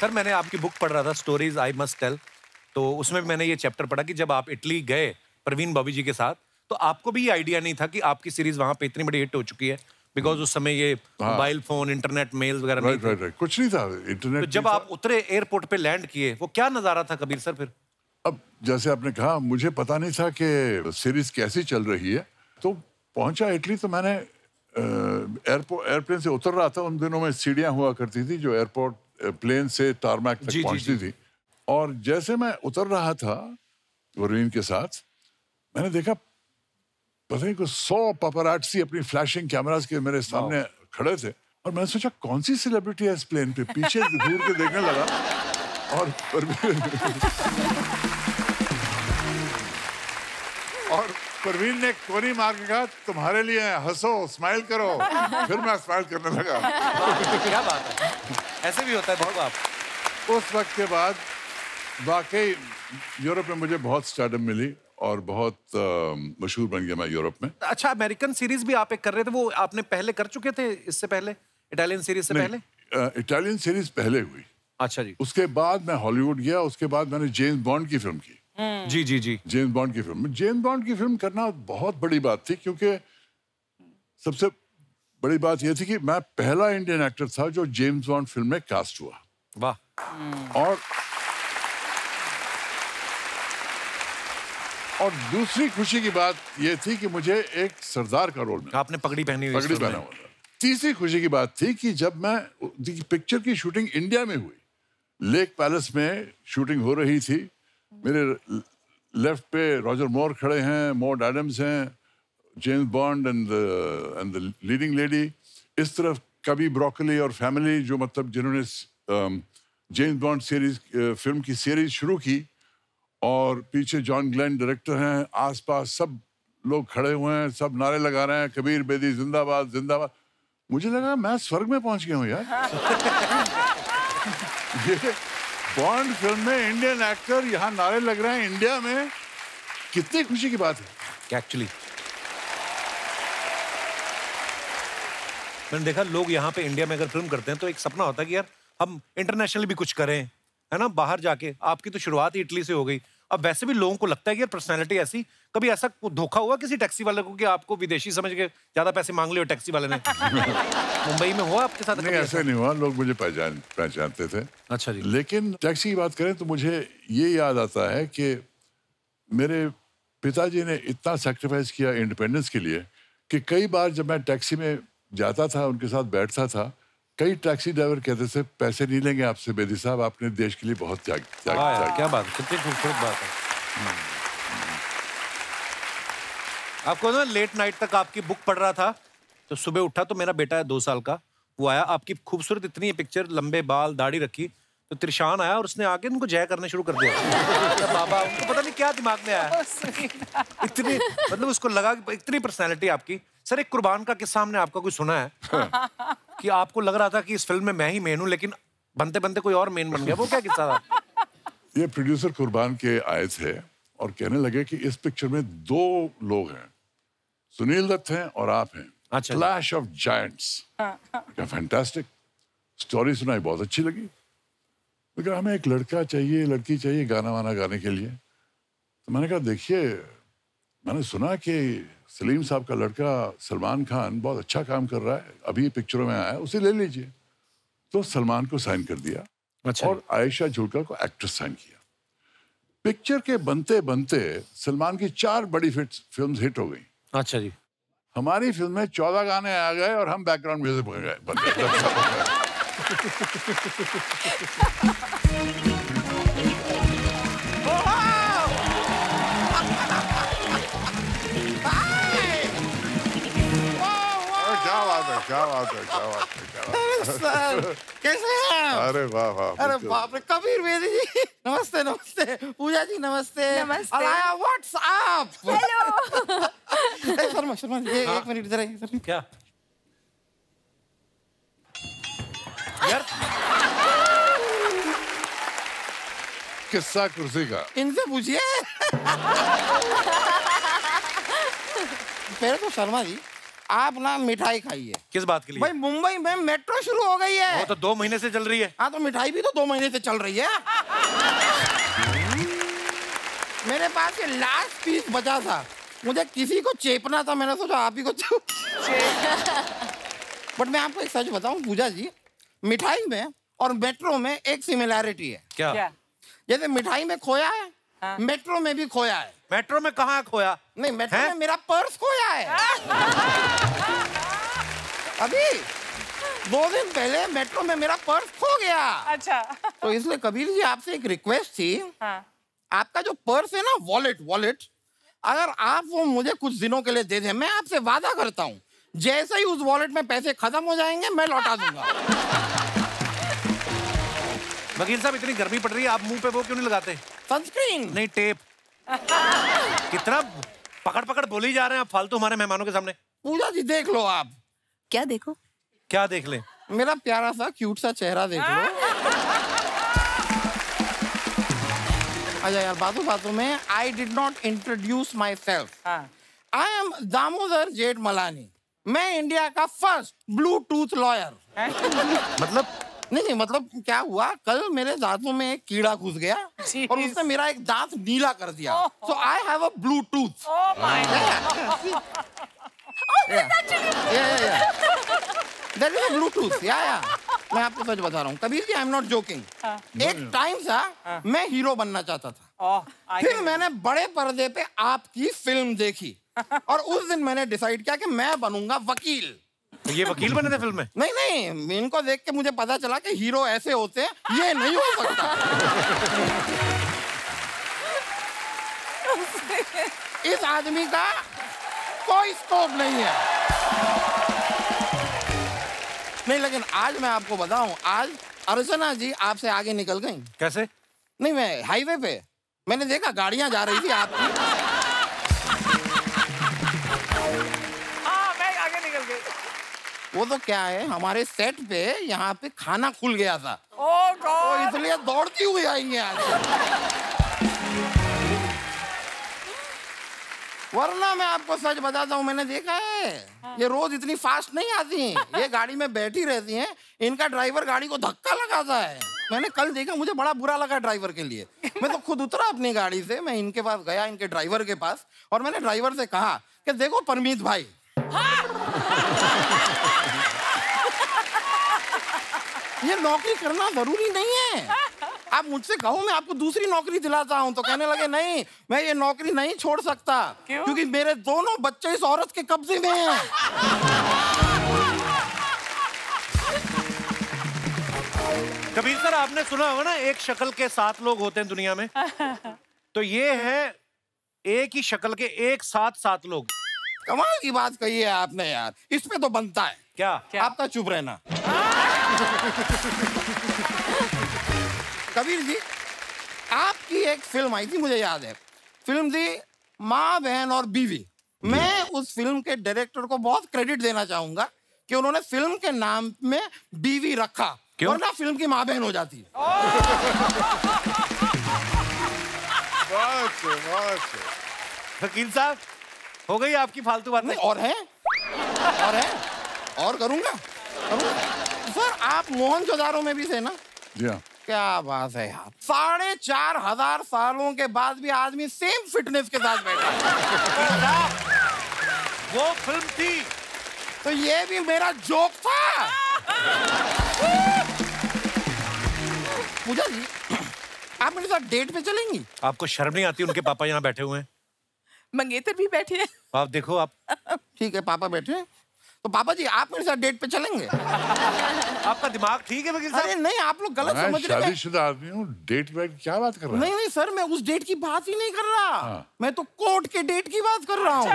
सर मैंने आपकी बुक पढ़ रहा था, स्टोरीज आई मस्ट टेल, तो उसमें मैंने ये चैप्टर पढ़ा कि जब आप इटली गए प्रवीण बॉबी जी के साथ, तो आपको भी ये आइडिया नहीं था कि आपकी सीरीज वहां पे इतनी बड़ी हिट हो चुकी है, बिकॉज उस समय ये मोबाइल फोन, इंटरनेट, मेल वगैरह नहीं थे। राइट कुछ नहीं था, इंटरनेट। तो जब आप उतरे एयरपोर्ट पे लैंड किए, वो क्या नजारा था कबीर सर? फिर अब जैसे आपने कहा, मुझे पता नहीं था कि सीरीज कैसी चल रही है, तो पहुंचा इटली तो मैंने एयरप्लेन से उतर रहा था। उन दिनों में सीढ़ियां हुआ करती थी जो प्लेन से टारमैक तक पहुंचती थी, और जैसे मैं उतर रहा था परवीन के साथ, मैंने देखा पता नहीं कुछ 100 पापरात्सी अपनी फ्लैशिंग कैमरास के मेरे सामने खड़े थे, और मैंने सोचा कौन सी सेलिब्रिटी है इस प्लेन पे, पीछे घूर के देखने लगा, और परवीन ने कोनी मार के कहा तुम्हारे लिए हंसो, स्माइल करो। फिर मैं स्माइल करने लगा। क्या बात है, ऐसे भी होता है बहुत बार। उस वक्त के बाद वाकई यूरोप में मुझे बहुत स्टारडम मिली और बहुत मशहूर बन गया मैं यूरोप में। अच्छा, अमेरिकन सीरीज भी आप एक कर रहे थे, वो आपने पहले कर चुके थे इससे पहले, इटालियन सीरीज से पहले? इटालियन सीरीज पहले हुई। अच्छा जी। उसके बाद मैं हॉलीवुड गया, उसके बाद मैंने जेम्स बॉन्ड की फिल्म की। जी जी जी। जेम्स बॉन्ड की फिल्म, जेम्स बॉन्ड की फिल्म करना बहुत बड़ी बात थी, क्योंकि सबसे बड़ी बात यह थी कि मैं पहला इंडियन एक्टर था जो जेम्स बॉन्ड फिल्म में कास्ट हुआ। वाह। और दूसरी खुशी की बात यह थी कि मुझे एक सरदार का रोल मिला। आपने पगड़ी पहनी हुई? पगड़ी पहना हुआ था। तीसरी खुशी की बात थी कि जब मैं पिक्चर की शूटिंग इंडिया में हुई, लेक पैलेस में शूटिंग हो रही थी, मेरे लेफ्ट पे रॉजर मोर खड़े हैं, मॉड एडम्स हैं, James bond and the leading lady, इस तरफ कभी ब्रोकली और फैमिली, जो मतलब जिन्होंने जेम्स बॉन्ड सीरीज फिल्म की सीरीज शुरू की, और पीछे जॉन ग्लेन डायरेक्टर हैं, आसपास सब लोग खड़े हुए हैं, सब नारे लगा रहे हैं, कबीर बेदी जिंदाबाद जिंदाबाद। मुझे लगा मैं स्वर्ग में पहुंच गया हूँ यार। ये बॉन्ड फिल्म में इंडियन एक्टर यहाँ नारे लग रहे हैं इंडिया में, कितनी खुशी की बात है। एक्चुअली मैंने देखा लोग यहाँ पे इंडिया में अगर फिल्म करते हैं तो एक सपना होता है कि यार हम इंटरनेशनल भी कुछ करें, है ना, बाहर जाके। आपकी तो शुरुआत ही इटली से हो गई। अब वैसे भी लोगों को लगता है कि यार पर्सनैलिटी ऐसी, कभी ऐसा धोखा हुआ किसी टैक्सी वाले को कि आपको विदेशी समझ के ज्यादा पैसे मांग लिए टैक्सी वाले ने? मुंबई में हुआ आपके साथ? नहीं, ऐसे नहीं हुआ, लोग मुझे पहचानते थे। अच्छा जी। लेकिन टैक्सी की बात करें तो मुझे ये याद आता है कि मेरे पिताजी ने इतना सैक्रिफाइस किया इंडिपेंडेंस के लिए कि कई बार जब मैं टैक्सी में जाता था, उनके साथ बैठता था, कई टैक्सी ड्राइवर कहते थे पैसे नहीं लेंगे आपसे बेदी साहब, आपने देश के लिए बहुत त्याग। क्या बात, कितनी खूबसूरत बात है। आपको ना लेट नाइट तक आपकी बुक पढ़ रहा था, तो सुबह उठा तो मेरा बेटा है 2 साल का, वो आया, आपकी खूबसूरत इतनी है पिक्चर, लंबे बाल, दाढ़ी रखी, तो त्रिशान आया और उसने आके उनको जय करना शुरू कर दिया। बाबा, उनको पता नहीं क्या दिमाग में आया, इतनी मतलब उसको लगा कि इतनी पर्सनैलिटी आपकी। सर, एक कुर्बान का किस्सा हमने आपका कोई सुना है कि आपको लग रहा था कि इस फिल्म में मैं ही मेन हूं, लेकिन बनते बनते कोई और मेन बन गया, वो क्या किस्सा था? ये प्रोड्यूसर कुर्बान के आए थे और कहने लगे कि इस पिक्चर में 2 लोग हैं, सुनील दत्त हैं और आप हैं। अच्छा। Clash of giants. क्या फैंटास्टिक स्टोरी सुनाई, बहुत अच्छी लगी। लेकिन हमें एक लड़का चाहिए, लड़की चाहिए गाना वाना गाने के लिए। तो मैंने कहा देखिए, मैंने सुना कि सलीम साहब का लड़का सलमान खान बहुत अच्छा काम कर रहा है, अभी पिक्चरों में आया है, उसे ले लीजिए। तो सलमान को साइन कर दिया। अच्छा। और आयशा जुल्का को एक्ट्रेस साइन किया। पिक्चर के बनते बनते सलमान की 4 बड़ी फिल्म्स हिट हो गई। अच्छा जी। हमारी फिल्म में 14 गाने आ गए और हम बैकग्राउंड म्यूजिक बन गए। क्या बात है। सर, कैसे हैं आप? अरे वाह वाह। अरे बाप रे, कबीर बेदी जी नमस्ते। नमस्ते पूजा जी, नमस्ते। नमस्ते। Alaya, what's up? Hello. Sharma Sharma ji, एक मिनट इधर आइए। क्या यार? किस्सा कुर्सी का इनसे पूछिए। पहले तो शर्मा जी, आप ना मिठाई खाइए। किस बात के लिए? भाई, मुंबई में मेट्रो शुरू हो गई है। वो तो 2 महीने से चल रही है। हाँ, तो मिठाई भी तो 2 महीने से चल रही है। मेरे पास ये लास्ट पीस बचा था, मुझे किसी को चेपना था, मैंने सोचा आप ही को बट मैं आपको एक सच बताऊं पूजा जी, मिठाई में और मेट्रो में एक सिमिलैरिटी है। क्या? जैसे मिठाई में खोया है, मेट्रो में भी खोया है। मेट्रो में कहाँ है खोया? नहीं, मेट्रो में मेरा पर्स खोया है। अभी 2 दिन पहले मेट्रो में मेरा पर्स खो गया। अच्छा। तो इसलिए कबीर जी आपसे एक रिक्वेस्ट थी। हाँ। आपका जो पर्स है ना, वॉलेट, अगर आप वो मुझे कुछ दिनों के लिए दे दें, मैं आपसे वादा करता हूँ जैसे ही उस वॉलेट में पैसे खत्म हो जाएंगे मैं लौटा दूंगा। वकील साहब, इतनी गर्मी पड़ रही है, आप मुंह पे वो क्यों नहीं लगाते? सनस्क्रीन नहीं, टेप। कितना पकड़ बोली जा रहे हैं आप फालतू हमारे मेहमानों के सामने। पूजा जी देख लो आप। क्या देखो? क्या देख ले? मेरा प्यारा सा क्यूट सा चेहरा देख लो। अच्छा यार, बातों में I did not introduce my self. I am Damodar Jethmalani. मैं इंडिया का फर्स्ट ब्लूटूथ लॉयर। मतलब? नहीं, मतलब क्या हुआ, कल मेरे दांतों में एक कीड़ा घुस गया और उसने मेरा एक दांत नीला कर दिया। So I have a Bluetooth. That is a Bluetooth. मैं आपको सच बता रहा हूँ Kabir ji, I am not joking. एक टाइम था मैं हीरो बनना चाहता था। फिर मैंने बड़े पर्दे पे आपकी फिल्म देखी और उस दिन मैंने डिसाइड किया कि मैं बनूंगा वकील। तो ये वकील बने थे फिल्म में? नहीं, इनको देख के मुझे पता चला कि हीरो ऐसे होते हैं, ये नहीं हो सकता। इस आदमी का कोई स्कोप नहीं है। नहीं, लेकिन आज मैं आपको बताऊं, आज अर्चना जी आपसे आगे निकल गई। कैसे? नहीं, मैं हाईवे पे मैंने देखा गाड़ियां जा रही थी आपकी। हाँ, मैं आगे निकल गई। वो तो क्या है, हमारे सेट पे यहाँ पे खाना खुल गया था। ओह तो गॉड। इसलिए दौड़ती हुई आई हैं आज। वरना मैं आपको सच बताता हूँ, मैंने देखा है ये रोज इतनी फास्ट नहीं आती हैं। ये गाड़ी में बैठी रहती हैं, इनका ड्राइवर गाड़ी को धक्का लगाता है। मैंने कल देखा, मुझे बड़ा बुरा लगा ड्राइवर के लिए। मैं तो खुद उतरा अपनी गाड़ी से, मैं इनके पास गया, इनके ड्राइवर के पास, और मैंने ड्राइवर से कहा कि देखो परमीत भाई, ये नौकरी करना जरूरी नहीं है। आप मुझसे कहो मैं आपको दूसरी नौकरी दिलाता हूं, तो कहने लगे नहीं, मैं ये नौकरी नहीं छोड़ सकता। क्यों? क्योंकि मेरे दोनों बच्चे इस औरत के कब्जे में हैं। कबीर सर, आपने सुना होगा ना, एक शक्ल के 7 लोग होते हैं दुनिया में। तो ये है एक ही शक्ल के एक साथ 7 लोग। कमाल की बात कही है आपने यार, इस पे तो बनता है क्या? आपका चुप रहना। कबीर जी, आपकी एक फिल्म आई थी, मुझे याद है, फिल्म थी माँ बहन और बीवी। मैं उस फिल्म के डायरेक्टर को बहुत क्रेडिट देना चाहूंगा कि उन्होंने फिल्म के नाम में बीवी रखा, वरना फिल्म की माँ बहन हो जाती। वकील साहब, हो गई आपकी फालतू बात? नहीं, और है और करूंगा। सर, आप मोहनजोदारो में भी थे ना? जी हाँ। क्या बात है यार, 4500 सालों के बाद भी आदमी सेम फिटनेस के साथ बैठा। वो फिल्म थी, तो ये भी मेरा जोक था। पूजा जी, आप मेरे साथ डेट पे चलेंगी? आपको शर्म नहीं आती? उनके पापा यहाँ बैठे हुए हैं, मंगेतर भी बैठे हैं। आप देखो। आप ठीक है, पापा बैठे हैं, तो पापा जी आप मेरे साथ डेट पे चलेंगे? आपका दिमाग ठीक है वकील साहब? अरे नहीं, आप लोग गलत मैं समझ रहे हैं। शादीशुदा आदमी हूँ, डेट वेट क्या बात कर रहा है? नहीं सर, मैं उस डेट की बात ही नहीं कर रहा। हाँ। मैं तो कोर्ट के डेट की बात कर रहा हूँ।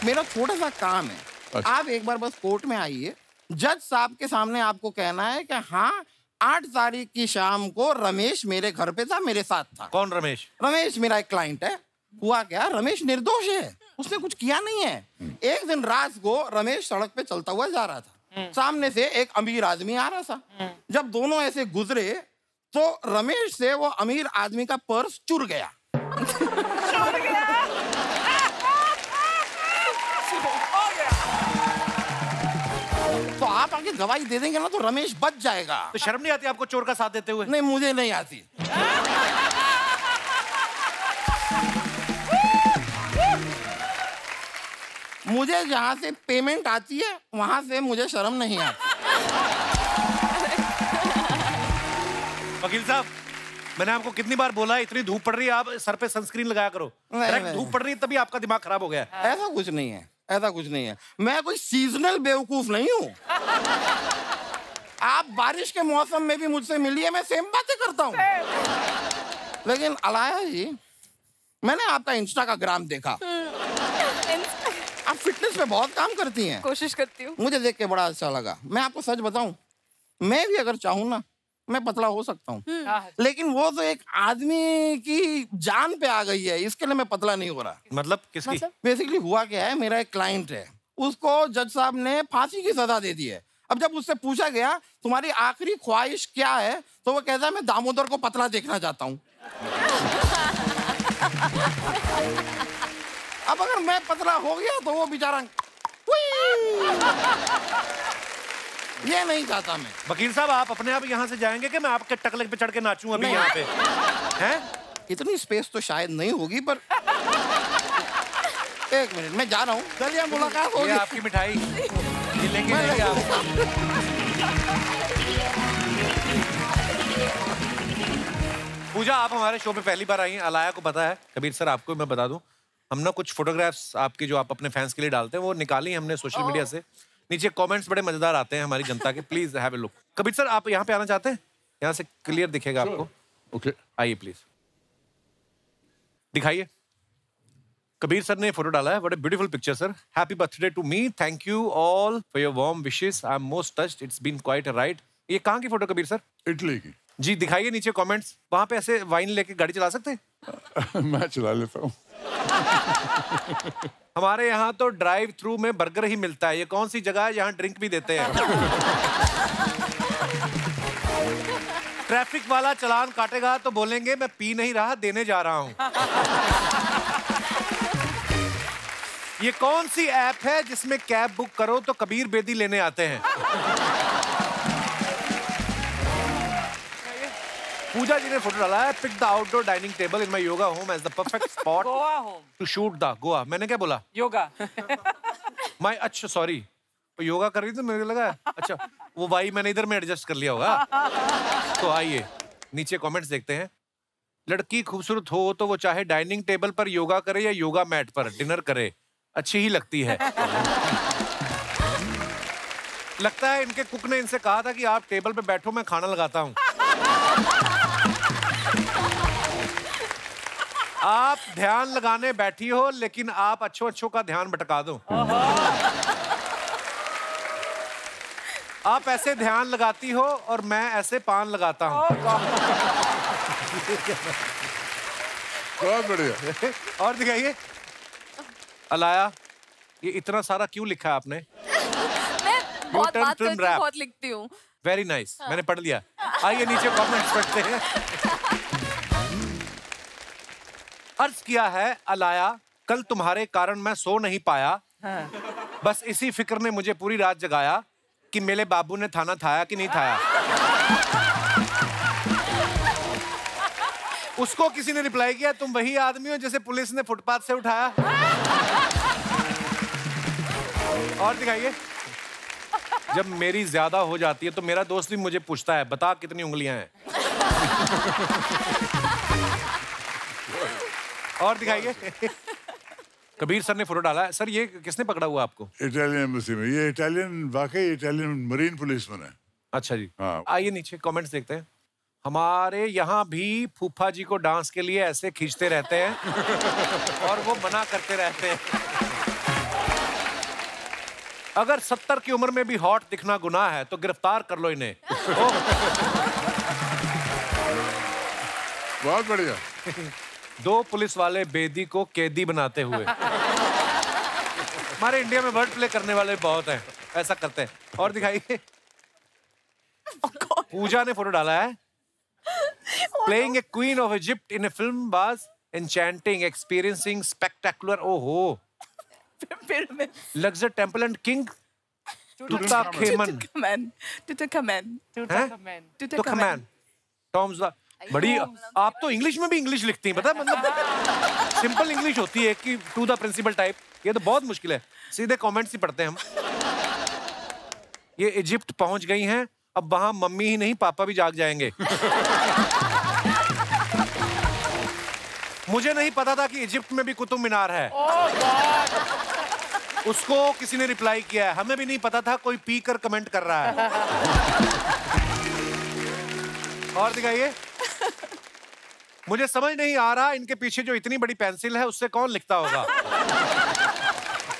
मेरा छोटा सा काम है। अच्छा। आप एक बार बस कोर्ट में आइए, जज साहब के सामने आपको कहना है कि हाँ, 8 तारीख की शाम को रमेश मेरे घर पे था, मेरे साथ था। कौन रमेश? रमेश मेरा एक क्लाइंट है। हुआ क्या, रमेश निर्दोष है, उसने कुछ किया नहीं है। एक दिन रात को रमेश सड़क पे चलता हुआ जा रहा था, सामने से एक अमीर आदमी आ रहा था। जब दोनों ऐसे गुजरे तो रमेश से वो अमीर आदमी का पर्स चुर गया। तो आप आगे गवाही दे देंगे ना तो रमेश बच जाएगा। तो शर्म नहीं आती आपको चोर का साथ देते हुए? नहीं, मुझे नहीं आती। मुझे जहाँ से पेमेंट आती है वहां से मुझे शर्म नहीं आती। वकील साहब, मैंने आपको कितनी बार बोला है, इतनी धूप पड़ रही है, आप सर पे सनस्क्रीन लगाया करो। नहीं। धूप पड़ रही है तभी आपका दिमाग खराब हो गया है। ऐसा कुछ नहीं है। ऐसा कुछ नहीं है, मैं कोई सीजनल बेवकूफ नहीं हूँ। आप बारिश के मौसम में भी मुझसे मिलिए, मैं सेम बातें करता हूँ। लेकिन अलाया जी, मैंने आपका इंस्टा का ग्राम देखा। आप फिटनेस पे बहुत काम करती हैं। कोशिश करती हूँ। मुझे देख के बड़ा अच्छा लगा। मैं आपको सच बताऊं, मैं भी अगर चाहूँ ना, मैं पतला हो सकता हूँ। लेकिन वो तो एक आदमी की जान पे आ गई है, इसके लिए मैं पतला नहीं हो रहा। मतलब किसकी? बेसिकली हुआ क्या है, मेरा एक क्लाइंट है, उसको जज साहब ने फांसी की सजा दे दी है। अब जब उससे पूछा गया तुम्हारी आखिरी ख्वाहिश क्या है, तो वो कहता है मैं दामोदर को पतला देखना चाहता हूँ। अब अगर मैं पतला हो गया तो वो बेचारा ये नहीं चाहता मैं। वकील साहब, आप अपने आप यहाँ से जाएंगे कि मैं आपके टकले पे चढ़ के नाचूं अभी यहाँ पे? हैं? इतनी स्पेस तो शायद नहीं होगी, पर एक मिनट, मैं जा रहा हूँ। चलिए मुलाकात होगी। ये आपकी मिठाई, ये लेके जाइए आप। पूजा, आप हमारे शो पे पहली बार आई हैं, अलाया को पता है। कबीर सर, आपको मैं बता दूं, हम ना कुछ फोटोग्राफ्स आपकी जो आप अपने फैंस के लिए डालते हैं वो निकाली हमने सोशल मीडिया से। नीचे कमेंट्स बड़े मजेदार आते हैं हमारी जनता के, please have a look. Kabir sir, आप यहाँ पे आना चाहते हैं? यहाँ से क्लियर दिखेगा आपको। ओके, आइए प्लीज, दिखाइए। कबीर सर ने फोटो डाला है, what a beautiful picture sir. Happy birthday to me, thank you all for your warm wishes, I am most touched, it's been quite a ride. ये कहाँ की फोटो कबीर सर? इटली की। जी, दिखाइए नीचे कमेंट्स। वहां पे ऐसे वाइन लेके गाड़ी चला सकते हैं? मैं चला लेता हूँ। हमारे यहाँ तो ड्राइव थ्रू में बर्गर ही मिलता है, ये कौन सी जगह है जहाँ ड्रिंक भी देते हैं? ट्रैफिक वाला चालान काटेगा तो बोलेंगे मैं पी नहीं रहा, देने जा रहा हूँ। ये कौन सी ऐप है जिसमें कैब बुक करो तो कबीर बेदी लेने आते हैं? पूजा जी ने फोटो डाला है, pick the outdoor dining table in my yoga home as the perfect spot Goa home to shoot the Goa. मैंने क्या बोला? योगा। माय, अच्छा सॉरी, वो योगा कर रही थी, मेरे को लगा अच्छा वो वाई मैंने इधर में एडजस्ट कर लिया होगा। तो आइए नीचे कमेंट्स देखते हैं। लड़की खूबसूरत हो तो वो चाहे डाइनिंग टेबल पर योगा करे या योगा मैट पर डिनर करे, अच्छी ही लगती है। लगता है इनके कुक ने इनसे कहा था कि आप टेबल पे बैठो, मैं खाना लगाता हूँ। आप ध्यान लगाने बैठी हो लेकिन आप अच्छों अच्छों का ध्यान भटका दो। आप ऐसे ध्यान लगाती हो और मैं ऐसे पान लगाता हूँ। बहुत बढ़िया। और दिखाइए। अलाया, ये इतना सारा क्यों लिखा है आपने? मैं बहुत बात करती हूँ, बहुत लिखती हूँ। वेरी नाइस, मैंने पढ़ लिया। आइए नीचे कमेंट्स पढ़ते हैं। अर्ज किया है अलाया, कल तुम्हारे कारण मैं सो नहीं पाया। बस इसी फिक्र ने मुझे पूरी रात जगाया कि मेरे बाबू ने थाना थाया कि नहीं थाया। उसको किसी ने रिप्लाई किया, तुम वही आदमी हो जिसे पुलिस ने फुटपाथ से उठाया। और दिखाइए। जब मेरी ज्यादा हो जाती है तो मेरा दोस्त भी मुझे पूछता है, बता कितनी उंगलियां हैं। और दिखाइए। कबीर सर ने फोटो डाला है। सर ये किसने पकड़ा हुआ आपको? इटालियन एम्बेसी में। ये इटालियन, वाकई इटालियन मरीन पुलिसमैन है। अच्छा जी। हाँ। आइए नीचे कमेंट्स देखते हैं। हमारे यहाँ भी फूफा जी को डांस के लिए ऐसे खींचते रहते हैं और वो मना करते रहते हैं। अगर 70 की उम्र में भी हॉट दिखना गुनाह है तो गिरफ्तार कर लो इन्हें। बहुत बढ़िया। 2 पुलिस वाले बेदी को कैदी बनाते हुए। हमारे इंडिया में वर्ड प्ले करने वाले बहुत हैं, ऐसा करते हैं। और दिखाइए। पूजा ने फोटो डाला है। Playing a queen of Egypt in a film was enchanting, experiencing spectacular. ओहो। Luxor Temple and King Tutankhamun. Tutankhamun. Tom's बड़ी, आप तो इंग्लिश में भी इंग्लिश लिखती हैं, पता है? मतलब सिंपल इंग्लिश होती है कि टू द प्रिंसिपल टाइप। ये तो बहुत मुश्किल है, सीधे कमेंट्स ही पढ़ते हैं हम। ये इजिप्ट पहुंच गई हैं, अब वहां मम्मी ही नहीं पापा भी जाग जाएंगे। मुझे नहीं पता था कि इजिप्ट में भी कुतुब मीनार है। उसको किसी ने रिप्लाई किया है, हमें भी नहीं पता था कोई पी कर कमेंट कर रहा है। और दिखाइए। मुझे समझ नहीं आ रहा इनके पीछे जो इतनी बड़ी पेंसिल है उससे कौन लिखता होगा।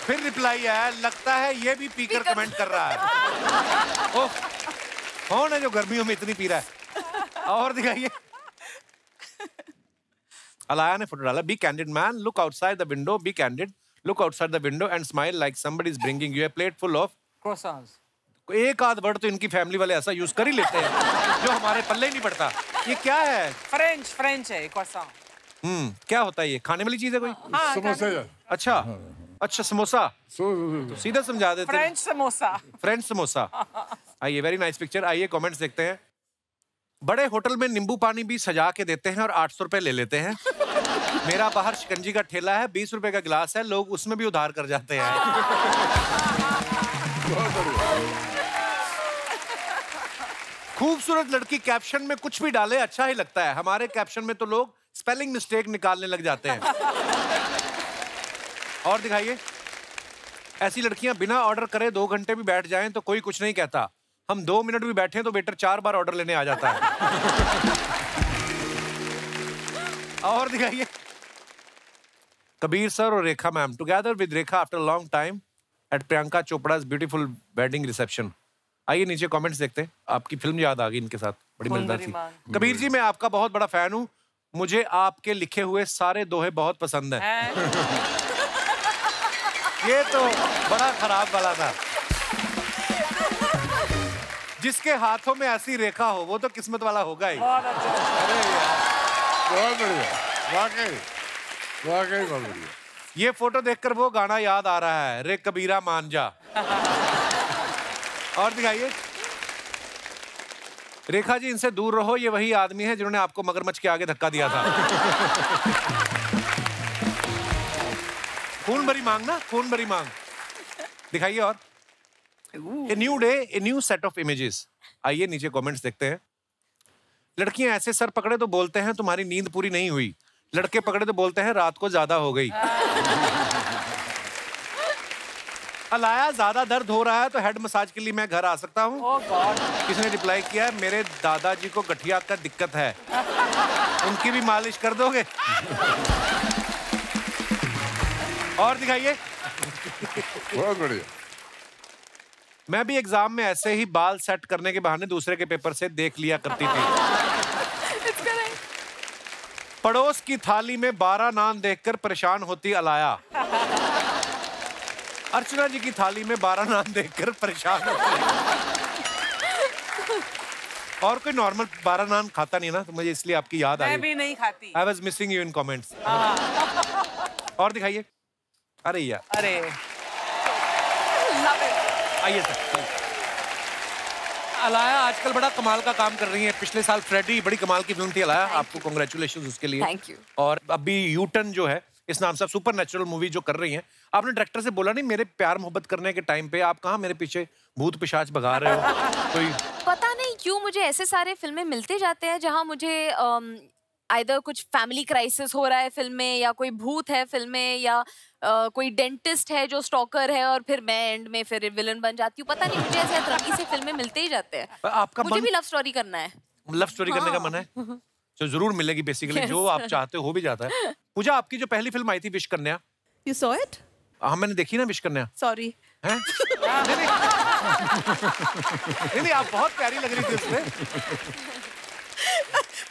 फिर रिप्लाई आया, लगता है ये भी पी कर कमेंट कर रहा है। ओह, कौन है जो गर्मियों में इतनी पी रहा है। और दिखाइए। अलाया ने फोटो डाला, be candid man, look outside the window, be candid, look outside the window and smile like somebody is bringing you a plate full of croissants. एक आध वर्ड तो इनकी फैमिली वाले ऐसा यूज कर ही लेते हैं जो हमारे पल्ले ही नहीं पड़ता। ये क्या है? French है croissant. क्या होता है ये? खाने वाली चीज है कोई? समोसा यार। अच्छा अच्छा, समोसा तो सीधा समझा देते हैं। French samosa. फ्रेंच समोसा। आइए, वेरी नाइस पिक्चर। आइए कमेंट्स देखते हैं। बड़े होटल में नींबू पानी भी सजा के देते हैं और 800 रुपए ले लेते हैं। मेरा बाहर शिकंजी का ठेला है, 20 रुपए का गिलास है, लोग उसमें भी उधार कर जाते हैं। खूबसूरत लड़की कैप्शन में कुछ भी डाले अच्छा ही लगता है। हमारे कैप्शन में तो लोग स्पेलिंग मिस्टेक निकालने लग जाते हैं। और दिखाइए। ऐसी लड़कियां बिना ऑर्डर करे 2 घंटे भी बैठ जाएं तो कोई कुछ नहीं कहता। हम 2 मिनट भी बैठे तो वेटर 4 बार ऑर्डर लेने आ जाता है। और दिखाइए। कबीर सर और Rekha ma'am together with Rekha after long time at Priyanka चोपड़ा's ब्यूटीफुल वेडिंग रिसेप्शन। आइए नीचे कमेंट्स देखते हैं। आपकी फिल्म याद आ गई इनके साथ, बड़ी मजेदार थी। कबीर जी, मैं आपका बहुत बड़ा फैन हूँ, मुझे आपके लिखे हुए सारे दोहे बहुत पसंद हैं। ये तो बड़ा खराब वाला था। जिसके हाथों में ऐसी रेखा हो वो तो किस्मत वाला होगा ही। बहुत अच्छा। अरे यार, बहुत बढ़िया, वाकई वाकई बहुत बढ़िया। ये फोटो देखकर वो गाना याद आ रहा है, रे कबीरा मान जा। और दिखाइए। रेखा जी, इनसे दूर रहो, ये वही आदमी है जिन्होंने आपको मगरमच्छ के आगे धक्का दिया था। खून भरी मांग ना, खून भरी मांग। दिखाइए। और A new day, a new set of images. आइए नीचे कमेंट्स देखते हैं। लड़कियां ऐसे सर पकड़े तो बोलते हैं तुम्हारी नींद पूरी नहीं हुई, लड़के पकड़े तो बोलते हैं रात को ज्यादा हो गई। अलाया, ज्यादा दर्द हो रहा है तो हेड मसाज के लिए मैं घर आ सकता हूँ। Oh God. किसी ने रिप्लाई किया है, मेरे दादाजी को गठिया का दिक्कत है, उनकी भी मालिश कर दोगे? और दिखाइए। बहुत बढ़िया। मैं भी एग्जाम में ऐसे ही बाल सेट करने के बहाने दूसरे के पेपर से देख लिया करती थी। पड़ोस की थाली में 12 नान देखकर परेशान होती अलाया। अर्चना जी की थाली में 12 नान देखकर परेशान होती। और कोई नॉर्मल 12 नान खाता नहीं ना, तो मुझे इसलिए आपकी याद आई। मैं भी नहीं खाती। I was missing you in comments. और दिखाइए। अरे यार, अरे आइए सर। अलाया आजकल बड़ा कमाल का काम कर रही है। पिछले साल फ्रेडी बड़ी कमाल की फिल्म थी अलाया, आपको कांग्रेचुलेशंस उसके लिए। Thank you. और अभी यूटर्न जो है इस नाम से सुपर नेचुरल मूवी जो कर रही हैं, आपने डायरेक्टर से बोला नहीं मेरे प्यार मोहब्बत करने के टाइम पे आप कहाँ मेरे पीछे भूत पिशाच भगा रहे हो? कोई पता नहीं क्यों मुझे ऐसे सारे फिल्में मिलते जाते हैं जहां मुझे आइदर कुछ फैमिली क्राइसिस हो रहा है फिल्म में, या कोई भूत है फिल्म में, या कोई डेंटिस्ट है जो स्टॉकर है और फिर मैं एंड में फिर विलन बन जाती हूँ। पता नहीं, मुझे ऐसे अतरंगी से फिल्में मिलते ही जाते हैं। आपका मुझे भी लव स्टोरी करना है। लव स्टोरी करने का मन है तो जरूर मिलेगी। बेसिकली जो आप चाहते हो भी जाता है। पूजा, आपकी जो पहली फिल्म आई थी विश कन्या, You saw it? हाँ मैंने देखी ना विश कन्या। Sorry. हैं? नहीं, नहीं, आप बहुत प्यारी लग रही थी उसमें।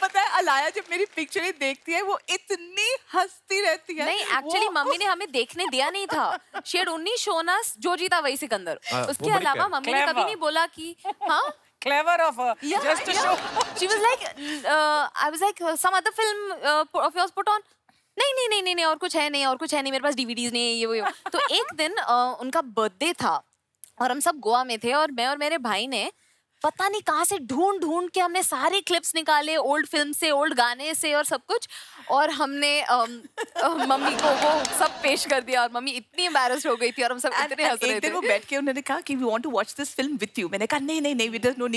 पता है अलाया जब मेरी पिक्चर देखती है वो इतनी हंसती रहती है। नहीं, एक्चुअली मम्मी ने हमें देखने दिया नहीं था। She had only shown us जो जीता वही सिकंदर। उसके बड़ी अलावा प्यारी। मम्मी ने कभी नहीं बोला कि हाँ। clever of her. Just to show. She was like, I was like, some other film of yours put on. नहीं और कुछ है नहीं, और कुछ है नहीं, मेरे पास DVDs नहीं है, ये वो। तो एक दिन उनका बर्थडे था और हम सब गोवा में थे और मैं और मेरे भाई ने पता नहीं कहाँ से ढूंढ के हमने सारे क्लिप्स निकाले ओल्ड फिल्म से, ओल्ड गाने से और सब कुछ, और हमने मम्मी को वो सब पेश कर दिया और मम्मी इतनी एम्बैरेस्ड हो गई थी और हम सब इतने हंस रहे एक दिन थे। वो बैठ के उन्होंने कहा कि we want to watch this film with you. मैंने कहा नहीं we don't, no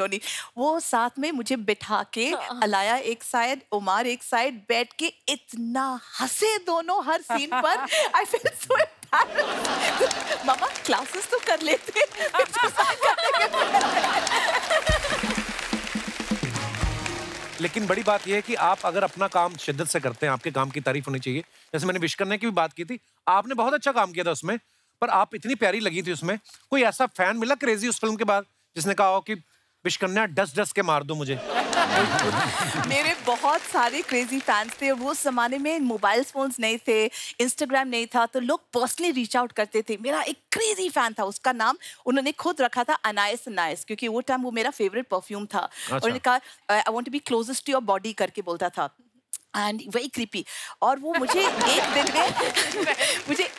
need। वो साथ में मुझे बिठा के अलाया एक साइड, उमार एक साइड बैठ के इतना हंसे दोनों हर सीन पर। I feel so embarrassed. Mama classes तो कर लेते लेकिन बड़ी बात यह है कि आप अगर अपना काम शिद्दत से करते हैं, आपके काम की तारीफ होनी चाहिए। जैसे मैंने विश करने की भी बात की थी, आपने बहुत अच्छा काम किया था उसमें, पर आप इतनी प्यारी लगी थी उसमें। कोई ऐसा फैन मिला क्रेजी उस फिल्म के बाद जिसने कहा हो कि विश कन्या डस डस के मार दो मुझे? मेरे बहुत सारे क्रेजी फैंस थे। वो जमाने में मोबाइल फोन्स नहीं थे, इंस्टाग्राम नहीं था, तो लोग पर्सनली रीच आउट करते थे। मेरा एक क्रेजी फैन था, उसका नाम उन्होंने खुद रखा था अनायस अनायस, क्योंकि वो टाइम वो मेरा फेवरेट परफ्यूम था। उन्होंने कहा I want to be closest to your body करके बोलता था। And very creepy. और वो मुझे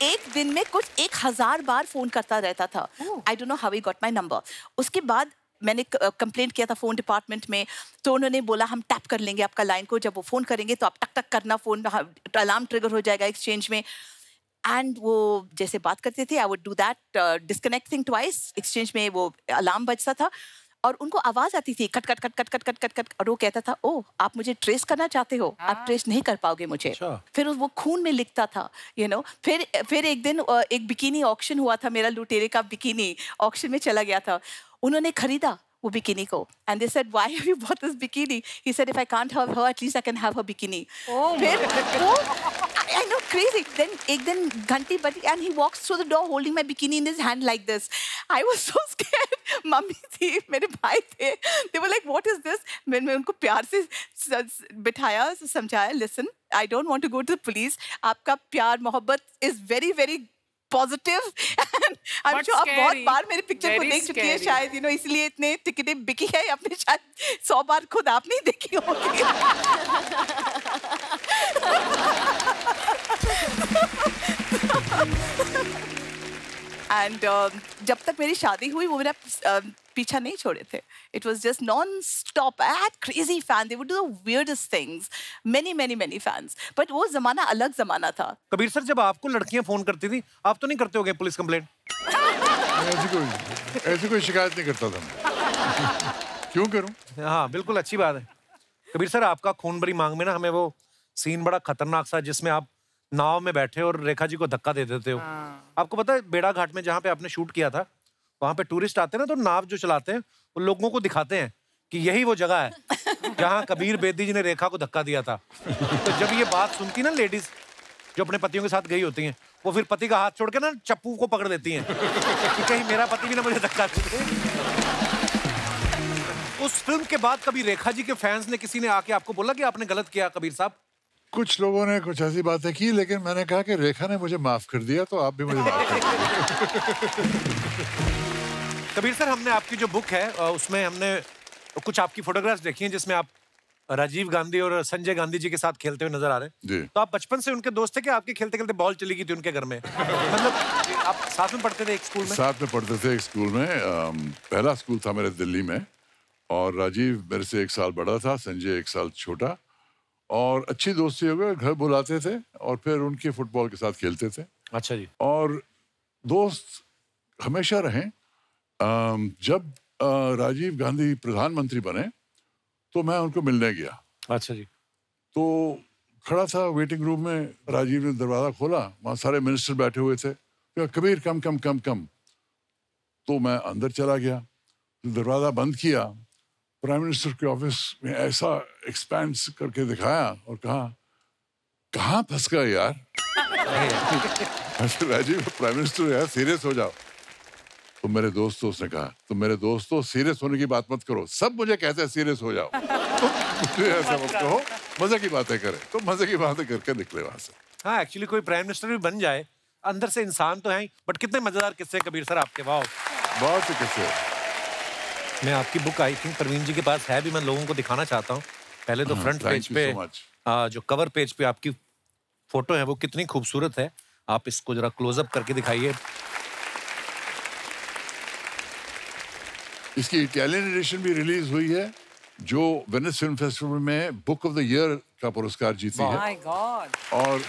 एक दिन में कुछ 1000 बार फोन करता रहता था। I don't know how he got my number. उसके बाद मैंने कंप्लेंट किया था फोन डिपार्टमेंट में, तो उन्होंने बोला हम टैप कर लेंगे आपका लाइन को, जब वो फोन करेंगे तो आप टक टक करना, फोन अलार्म ट्रिगर हो जाएगा एक्सचेंज में। एंड वो जैसे बात करते थे, I would do that disconnecting twice, exchange में वो अलार्म बजता था और उनको आवाज आती थी cut cut cut cut cut cut cut cut, और वो कहता था ओह आप मुझे ट्रेस करना चाहते हो, आप ट्रेस नहीं कर पाओगे मुझे। फिर वो खून में लिखता था, यू नो। फिर एक दिन एक बिकिनी ऑक्शन हुआ था, मेरा लुटेरे का बिकिनी ऑक्शन में चला गया था। उन्होंने खरीदा वो बिकिनी को, and they said why have you bought this bikini? He said if I can't have her, at least I can have her bikini. फिर वो I know, crazy. Then एक दिन घंटी बजी and he walks through the door holding my bikini in his hand like this. I was so scared. Mummy थी, मेरे भाई थे. They were like, what is this? मैं उनको प्यार से बिठाया, समझाया, listen, I don't want to go to the police. आपका प्यार मोहब्बत is very very positive. And I'm sure आप बहुत बार मेरे पिक्चर को देख चुकी है शायद, you know, इसलिए इतने टिकटें बिकी है। आपने शायद 100 बार खुद आप नहीं देखी होगी। एंड जब तक मेरी शादी हुई वो मेरा पीछा नहीं छोड़े थे। It was just non stop. I had crazy fan, they would do the weirdest things, many many many fans. But वो जमाना अलग जमाना था। कबीर सर, जब आपको लड़कियां फोन करती थी, आप तो नहीं करते होगे पुलिस कंप्लेंट? ऐसी कोई शिकायत नहीं करता था मैं। क्यों करूं? हाँ बिल्कुल, अच्छी बात है। कबीर सर, आपका खून भरी मांग में ना हमें वो सीन बड़ा खतरनाक सा, जिसमें आप नाव में बैठे और रेखा जी को धक्का दे देते हो। आपको पता है बेड़ा घाट में जहाँ पे आपने शूट किया था, वहाँ पे टूरिस्ट आते हैं ना, तो नाव जो चलाते हैं वो लोगों को दिखाते हैं कि यही वो जगह है जहाँ कबीर बेदी जी ने रेखा को धक्का दिया था। तो जब ये बात सुनती ना लेडीज जो अपने पतियों के साथ गई होती हैं, वो फिर पति का हाथ छोड़ के ना चप्पू को पकड़ देती हैं कि कहीं मेरा पति भी ना मुझे धक्का दे। उस फिल्म के बाद कभी रेखा जी के फैंस ने किसी ने आके आपको बोला कि आपने गलत किया कबीर साहब? कुछ लोगों ने कुछ ऐसी बातें की, लेकिन मैंने कहा कि रेखा ने मुझे माफ कर दिया, तो आप भी मुझे माफ कर दीजिए। कबीर सर, हमने आपकी जो बुक है उसमें हमने कुछ आपकी फोटोग्राफ्स देखी हैं जिसमें आप राजीव गांधी और संजय गांधी जी के साथ खेलते हुए नजर आ रहे हैं। जी। तो आप बचपन से उनके दोस्त थे कि आपके खेलते खेलते बॉल चली गई थी उनके घर में? मतलब आप साथ में पढ़ते थे एक स्कूल में? साथ में पढ़ते थे एक स्कूल में। पहला स्कूल था मेरे दिल्ली में, और राजीव मेरे से 1 साल बड़ा था, संजय 1 साल छोटा, और अच्छी दोस्ती हो गई। घर बुलाते थे और फिर उनके फुटबॉल के साथ खेलते थे। अच्छा जी। और दोस्त हमेशा रहे। जब राजीव गांधी प्रधानमंत्री बने तो मैं उनको मिलने गया। अच्छा जी। तो खड़ा था वेटिंग रूम में, राजीव ने दरवाज़ा खोला, वहाँ सारे मिनिस्टर बैठे हुए थे। कबीर कम कम कम कम। तो मैं अंदर चला गया, दरवाज़ा बंद किया, प्राइम मिनिस्टर के ऑफिस में ऐसा एक्सपेंड करके दिखाया और कहा, कहाँ फंस गया यार? राजीव प्राइम मिनिस्टर यार, सीरियस हो जाओ। तो मेरे दोस्तों ने कहा, तो मेरे दोस्तों सीरियस होने की बात मत करो, सब मुझे कहते हैं सीरियस हो जाओ। तो मुझे ऐसा मत कहो, मजे की बातें करें। तो मजे की बातें करके निकले वहां से। हाँ, एक्चुअली कोई प्राइम मिनिस्टर भी बन जाए, अंदर से इंसान तो है ही, बट कितने मजेदार किस्से कबीर सर आपके। वाह, बहुत से किस्से। मैं आपकी book I think Parveen ji के पास है भी, मैं लोगों को दिखाना चाहता हूँ। पहले तो फ्रंट पेज पे जो कवर पेज पे आपकी फोटो है वो कितनी खूबसूरत है। आप इसको जरा क्लोजअप करके दिखाइए। इसकी इटालियन एडिशन भी रिलीज हुई है, जो वेनिस फिल्म फेस्टिवल में बुक ऑफ द ईयर का पुरस्कार जीती है। My God. और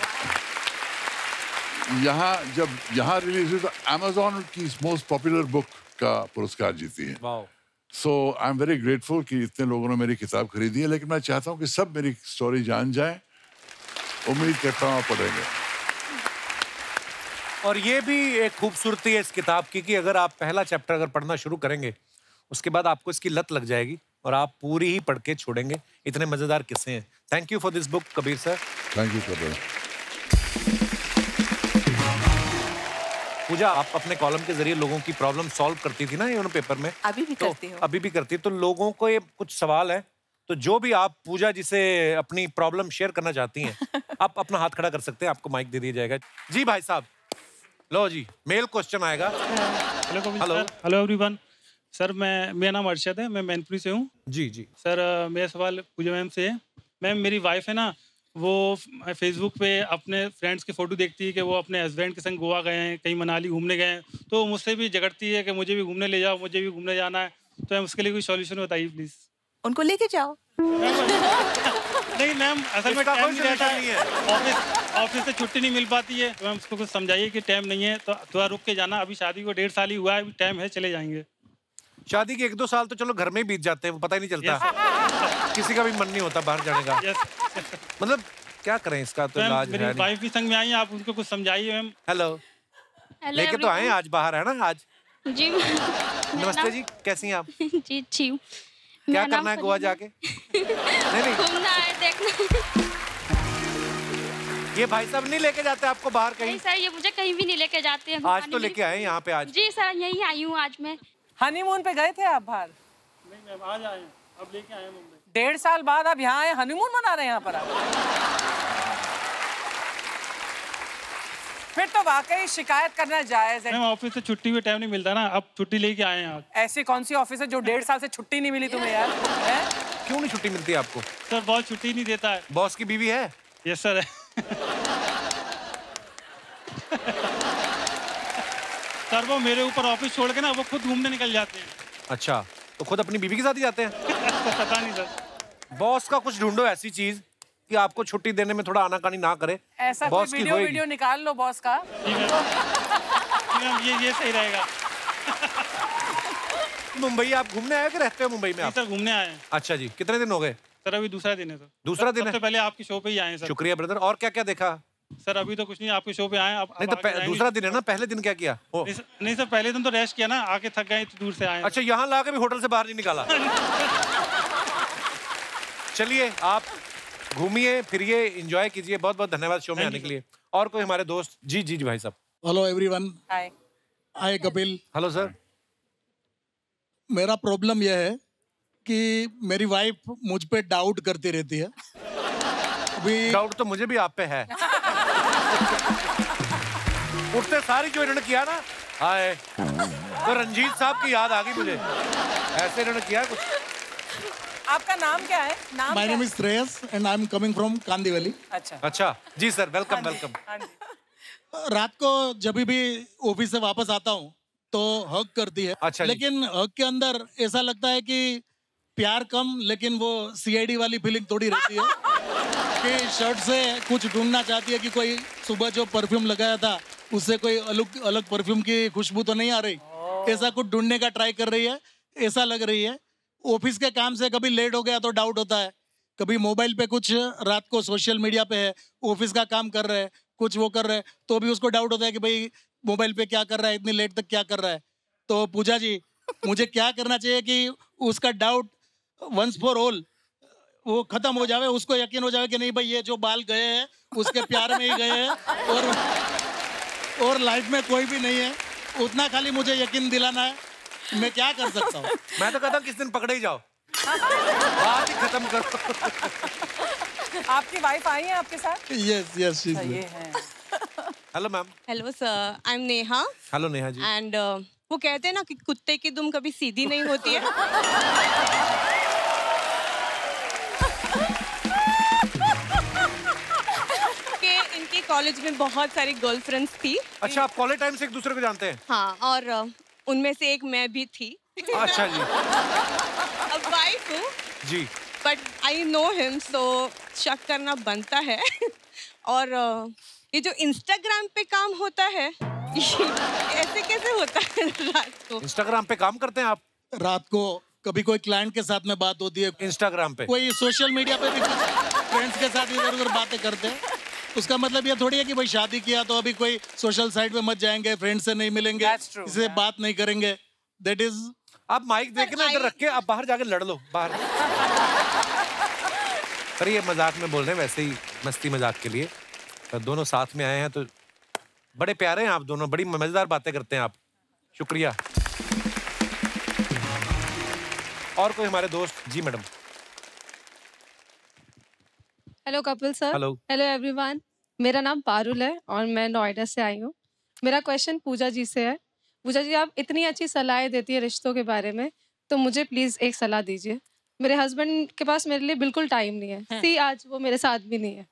यहाँ रिलीज हुई तो अमेज़न की मोस्ट पॉपुलर बुक का पुरस्कार जीती है। सो आई एम वेरी ग्रेटफुल कि इतने लोगों ने मेरी किताब खरीदी है, लेकिन मैं चाहता हूँ कि सब मेरी स्टोरी जान जाए। उम्मीद करता हूँ आप पढ़ेंगे। और ये भी एक खूबसूरती है इस किताब की कि अगर आप पहला चैप्टर अगर पढ़ना शुरू करेंगे उसके बाद आपको इसकी लत लग जाएगी और आप पूरी ही पढ़ के छोड़ेंगे। इतने मजेदार किस्से हैं। Thank you for this book Kabir sir. Thank you Kabir. Puja, आप अपने कॉलम के जरिए लोगों की प्रॉब्लम सॉल्व करती थी ना ये पेपर में? अभी भी करती हूँ। अभी भी करती है। तो लोगों को ये कुछ सवाल है, तो जो भी आप पूजा जिसे अपनी प्रॉब्लम शेयर करना चाहती हैं आप अपना हाथ खड़ा कर सकते हैं, आपको माइक दे दिया जाएगा। जी भाई साहब, लो जी, मेल क्वेश्चन आएगा। Hello hello everyone. सर मेरा नाम अर्शद है, मैं मैनपुरी से हूँ। जी जी सर, मेरा सवाल पूजा मैम से है। मैम, मेरी वाइफ है ना, वो फेसबुक पे अपने फ्रेंड्स की फ़ोटो देखती है कि वो अपने हस्बैंड के संग गोवा गए हैं, कहीं मनाली घूमने गए हैं, तो मुझसे भी झगड़ती है कि मुझे भी घूमने ले जाओ, मुझे भी घूमने जाना है। तो मैम उसके लिए कोई सॉल्यूशन बताइए प्लीज़। उनको लेके जाओ। नहीं मैम, असल में इसका टाइम कोई नहीं रहता solution नहीं है, ऑफिस से छुट्टी नहीं मिल पाती है। तो मैम उसको कुछ समझाइए कि टाइम नहीं है, तो थोड़ा रुक के जाना। अभी शादी को 1.5 साल ही हुआ है, अभी टाइम है, चले जाएंगे। शादी के 1-2 साल तो चलो घर में ही बीत जाते हैं, वो पता ही नहीं चलता। किसी का भी मन नहीं होता बाहर जाने का। मतलब क्या करें, इसका तो इलाज मेरी है नहीं। वाइफ भी संग में आई है, आप उनको कुछ समझाइए मैम। हेलो, लेके तो आए आज बाहर, है ना आज? जी नमस्ते जी, कैसी हैं आप? जी अच्छी हूँ। क्या करना है गोवा जाके? नहीं घूमना है, देखना। ये भाई साहब नहीं लेके जाते आपको बाहर कहीं? नहीं सर, ये मुझे कहीं भी नहीं लेके जाते हैं। आज तो लेके आए यहाँ पे आज। जी सर, यही आई हूँ आज मैं। हनीमून पे गए थे आप बाहर? नहीं मैम, आज आए हैं, अब लेके आए हैं मुंबई। 1.5 साल बाद आप यहाँ आए, हनीमून मना रहे हैं यहाँ पर आप? फिर तो वाकई शिकायत करना जायज है। मैम ऑफिस से छुट्टी भी टाइम नहीं मिलता ना, अब छुट्टी लेके आए हैं आज। ऐसी कौन सी ऑफिस है जो 1.5 साल से छुट्टी नहीं मिली तुम्हें यार? क्यों नहीं छुट्टी मिलती आपको? सर बहुत छुट्टी नहीं देता है। बॉस की बीवी है? Yes sir. सर वो मेरे ऊपर ऑफिस छोड़ के ना वो खुद घूमने निकल जाते हैं। अच्छा, तो खुद अपनी बीवी के साथ ही जाते हैं? पता नहीं सर। बॉस का कुछ ढूंढो ऐसी चीज कि आपको छुट्टी देने में थोड़ा आनाकानी ना करे। ऐसा कोई वीडियो निकाल लो बॉस का। ये सही रहेगा। मुंबई आप घूमने आए कि रहते हो मुंबई में आप? सर घूमने आए हैं। अच्छा जी, कितने दिन हो गए? सर अभी दूसरा दिन है सर। दूसरा दिन है? सबसे पहले आपकी शो पे ही आए हैं सर। शुक्रिया ब्रदर। और क्या क्या देखा? सर अभी तो कुछ नहीं, आपके शो पे आए। नहीं तो दूसरा दिन है ना, पहले दिन क्या किया? नहीं सर, पहले दिन तो रेस्ट किया ना, आके थक गए तो दूर से आए। अच्छा, यहाँ ला के भी होटल से बाहर नहीं निकाला? चलिए, आप घूमिए फिरिए, एंजॉय कीजिए। बहुत बहुत धन्यवाद शो में आने के लिए। और कोई हमारे दोस्त? जी जी जी भाई साहब। Hello everyone. Hi. Hi Kapil. Hello sir. मेरा प्रॉब्लम यह है कि मेरी वाइफ मुझ पे डाउट करती रहती है। डाउट तो मुझे भी आप पे है। उठते सारी जो इन्होंने किया ना, हाय, तो रंजीत साहब की याद आ गई मुझे। ऐसे इन्होंने किया कुछ। आपका नाम क्या है? नाम my name is Shreyas and I am coming from Kandivali. अच्छा अच्छा जी सर, वेलकम वेलकम। रात को जब भी ऑफिस से वापस आता हूँ तो हग करती है। अच्छा, लेकिन हग के अंदर ऐसा लगता है कि प्यार कम, लेकिन वो सीआईडी वाली फीलिंग थोड़ी रहती है कि शर्ट से कुछ ढूंढना चाहती है कि कोई सुबह जो परफ्यूम लगाया था उससे कोई अलग अलग परफ्यूम की खुशबू तो नहीं आ रही। ऐसा कुछ ढूंढने का ट्राई कर रही है, ऐसा लग रही है। ऑफिस के काम से कभी लेट हो गया तो डाउट होता है, कभी मोबाइल पे कुछ रात को सोशल मीडिया पे है, ऑफिस का काम कर रहे हैं, कुछ वो कर रहे हैं, तो भी उसको डाउट होता है कि भाई मोबाइल पे क्या कर रहा है, इतनी लेट तक क्या कर रहा है। तो पूजा जी, मुझे क्या करना चाहिए कि उसका डाउट वंस फॉर ऑल वो खत्म हो जावे, उसको यकीन हो जावे कि नहीं भाई ये जो बाल गए हैं उसके प्यार में ही गए हैं और लाइफ में कोई भी नहीं है, उतना खाली मुझे यकीन दिलाना है। मैं क्या कर सकता हूँ? मैं तो कहता हूँ किस दिन पकड़े ही जाओ, बात ही खत्म करो। आपकी वाइफ आई है आपके साथ? यस यस शी ये है। Hello ma'am. Hello sir, I am Neha. Hello Neha ji. And वो कहते हैं ना कि कुत्ते की दुम कभी सीधी नहीं होती है। कि इनकी कॉलेज में बहुत सारी गर्लफ्रेंड्स थी। अच्छा, आप कॉलेज टाइम से एक दूसरे को जानते हैं? हाँ, और उनमें से एक मैं भी थी। अच्छा जी। अब वाइफ हूँ जी, बट आई नो हिम, सो शक करना बनता है। और ये जो इंस्टाग्राम पे काम होता है ऐसे कैसे होता है रात को? इंस्टाग्राम पे काम करते हैं आप? रात को कभी कोई क्लाइंट के साथ में बात होती है, इंस्टाग्राम पे कोई सोशल मीडिया पे भी फ्रेंड्स के साथ इधर उधर बातें करते हैं। उसका मतलब ये थोड़ी है कि भाई शादी किया तो अभी कोई सोशल साइट पे मत जाएंगे, फ्रेंड से नहीं मिलेंगे, इससे बात नहीं करेंगे। दैट इज आप माइक देके ना इधर रख के आप बाहर जाके लड़ लो बाहर। पर ये मजाक में बोल रहे हैं, वैसे ही मस्ती मजाक के लिए। तो दोनों साथ में आए हैं तो बड़े प्यारे हैं आप दोनों, बड़ी मजेदार बातें करते हैं आप। शुक्रिया। और कोई हमारे दोस्त? जी madam. Hello Kapil sir. Hello. Hello everyone, मेरा नाम पारुल है और मैं नोएडा से आई हूँ। मेरा क्वेश्चन पूजा जी से है। पूजा जी, आप इतनी अच्छी सलाहें देती है रिश्तों के बारे में, तो मुझे प्लीज़ एक सलाह दीजिए। मेरे हस्बैंड के पास मेरे लिए बिल्कुल टाइम नहीं है। सी आज वो मेरे साथ भी नहीं है।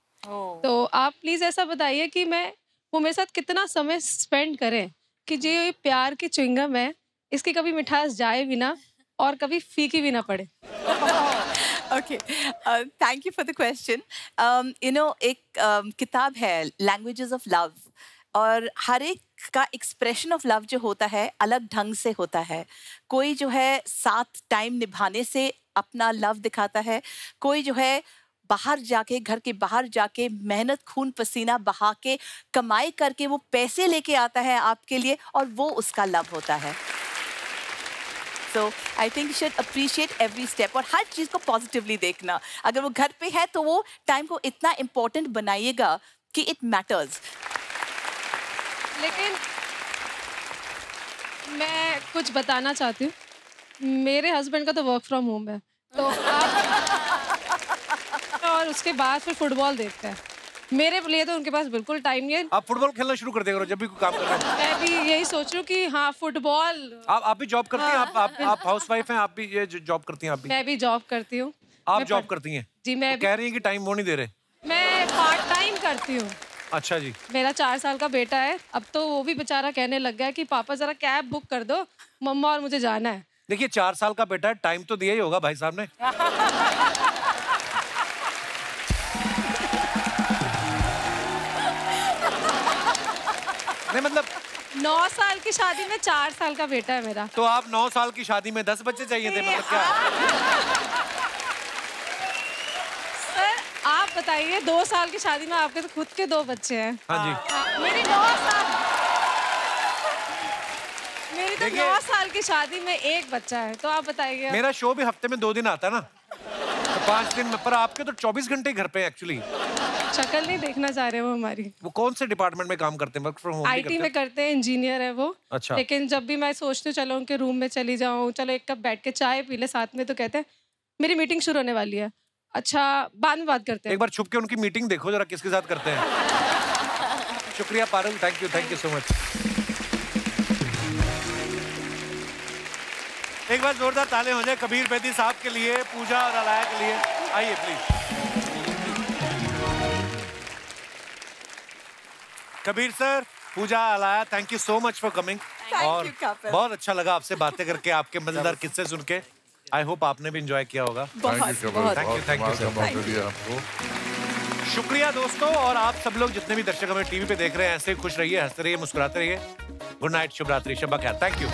तो आप प्लीज़ ऐसा बताइए कि वो मेरे साथ कितना समय स्पेंड करें कि जो ये प्यार की च्युइंगम है इसकी कभी मिठास जाए भी ना और कभी फीकी भी ना पड़े। Okay, thank you for the question. एक किताब है लैंग्वेजेस ऑफ लव, और हर एक का एक्सप्रेशन ऑफ लव जो होता है अलग ढंग से होता है। कोई जो है साथ टाइम निभाने से अपना लव दिखाता है, कोई जो है बाहर जाके, घर के बाहर जाके मेहनत खून पसीना बहा के कमाई करके वो पैसे लेके आता है आपके लिए, और वो उसका लव होता है। So I think you should appreciate every step और हर चीज़ को पॉजिटिवली देखना। अगर वो घर पे है तो वो टाइम को इतना इम्पोर्टेंट बनाइएगा कि इट मैटर्स। लेकिन मैं कुछ बताना चाहती हूँ, मेरे हस्बैंड का तो वर्क फ्रॉम होम है, तो और उसके बाद फिर फुटबॉल देखते हैं। मेरे लिए तो उनके पास बिल्कुल टाइम नहीं है। आप फुटबॉल खेलना शुरू कर देगा जब भी कोई काम कर रहे हैं। मैं भी यही सोच रही हूँ कि हाँ फुटबॉल। आप भी जॉब करती हैं? आप हाउसवाइफ हैं? आप भी ये जॉब करती हैं? आप भी? मैं भी जॉब करती हूँ। आप जॉब करती हैं? जी मैं कह रही हैं कि टाइम वो नहीं दे रहे। मैं पार्ट टाइम करती हूँ। अच्छा जी। मेरा 4 साल का बेटा है, अब तो वो भी बेचारा कहने लग गया कि पापा जरा कैब बुक कर दो, मम्मा और मुझे जाना है। देखिए 4 साल का बेटा है, टाइम तो दिया ही होगा भाई साहब ने। नहीं मतलब 9 साल की शादी में 4 साल का बेटा है मेरा। तो आप 9 साल की शादी में 10 बच्चे चाहिए थे, मतलब क्या? सर आप बताइए, 2 साल की शादी में आपके तो खुद के 2 बच्चे हैं। हाँ जी। मेरी 9 साल की शादी में 1 बच्चा है, तो आप बताइए। मेरा शो भी हफ्ते में 2 दिन आता है ना, तो 5 दिन में, पर आपके तो 24 घंटे घर पे एक्चुअली। शक्ल नहीं देखना चाह रहे वो हमारी। वो कौन से डिपार्टमेंट में काम करते हैं? वर्क फ्रॉम होम IT में करते हैं, इंजीनियर है वो। अच्छा। लेकिन जब भी मैं सोचती हूँ चलो उनके रूम में चली जाऊँ, चलो एक कप बैठ के चाय पी ले साथ में, तो कहते हैं मेरी मीटिंग शुरू होने वाली है। अच्छा बाद में बात करते हैं। एक बार छुप के उनकी मीटिंग देखो जरा किसके साथ करते हैं। शुक्रिया Parul, thank you so much. एक बार जोरदार ताले हो जाए कबीर बेदी साहब के लिए, पूजा और अलाया के लिए। आइए please. Kabir sir, Pooja, Alaya, thank you so much for coming. और बहुत अच्छा लगा आपसे बातें करके, आपके मजेदार किस्से सुन के। आई होप आपने भी एंजॉय किया होगा। Thank you sir. शुक्रिया दोस्तों, और आप सब लोग जितने भी दर्शक हमें टीवी पे देख रहे हैं, ऐसे खुश रहिए, हंसते रहिए, मुस्कुराते रहिए। गुड नाइट, शुभ रात्रि, शब्बा खैर। Thank you.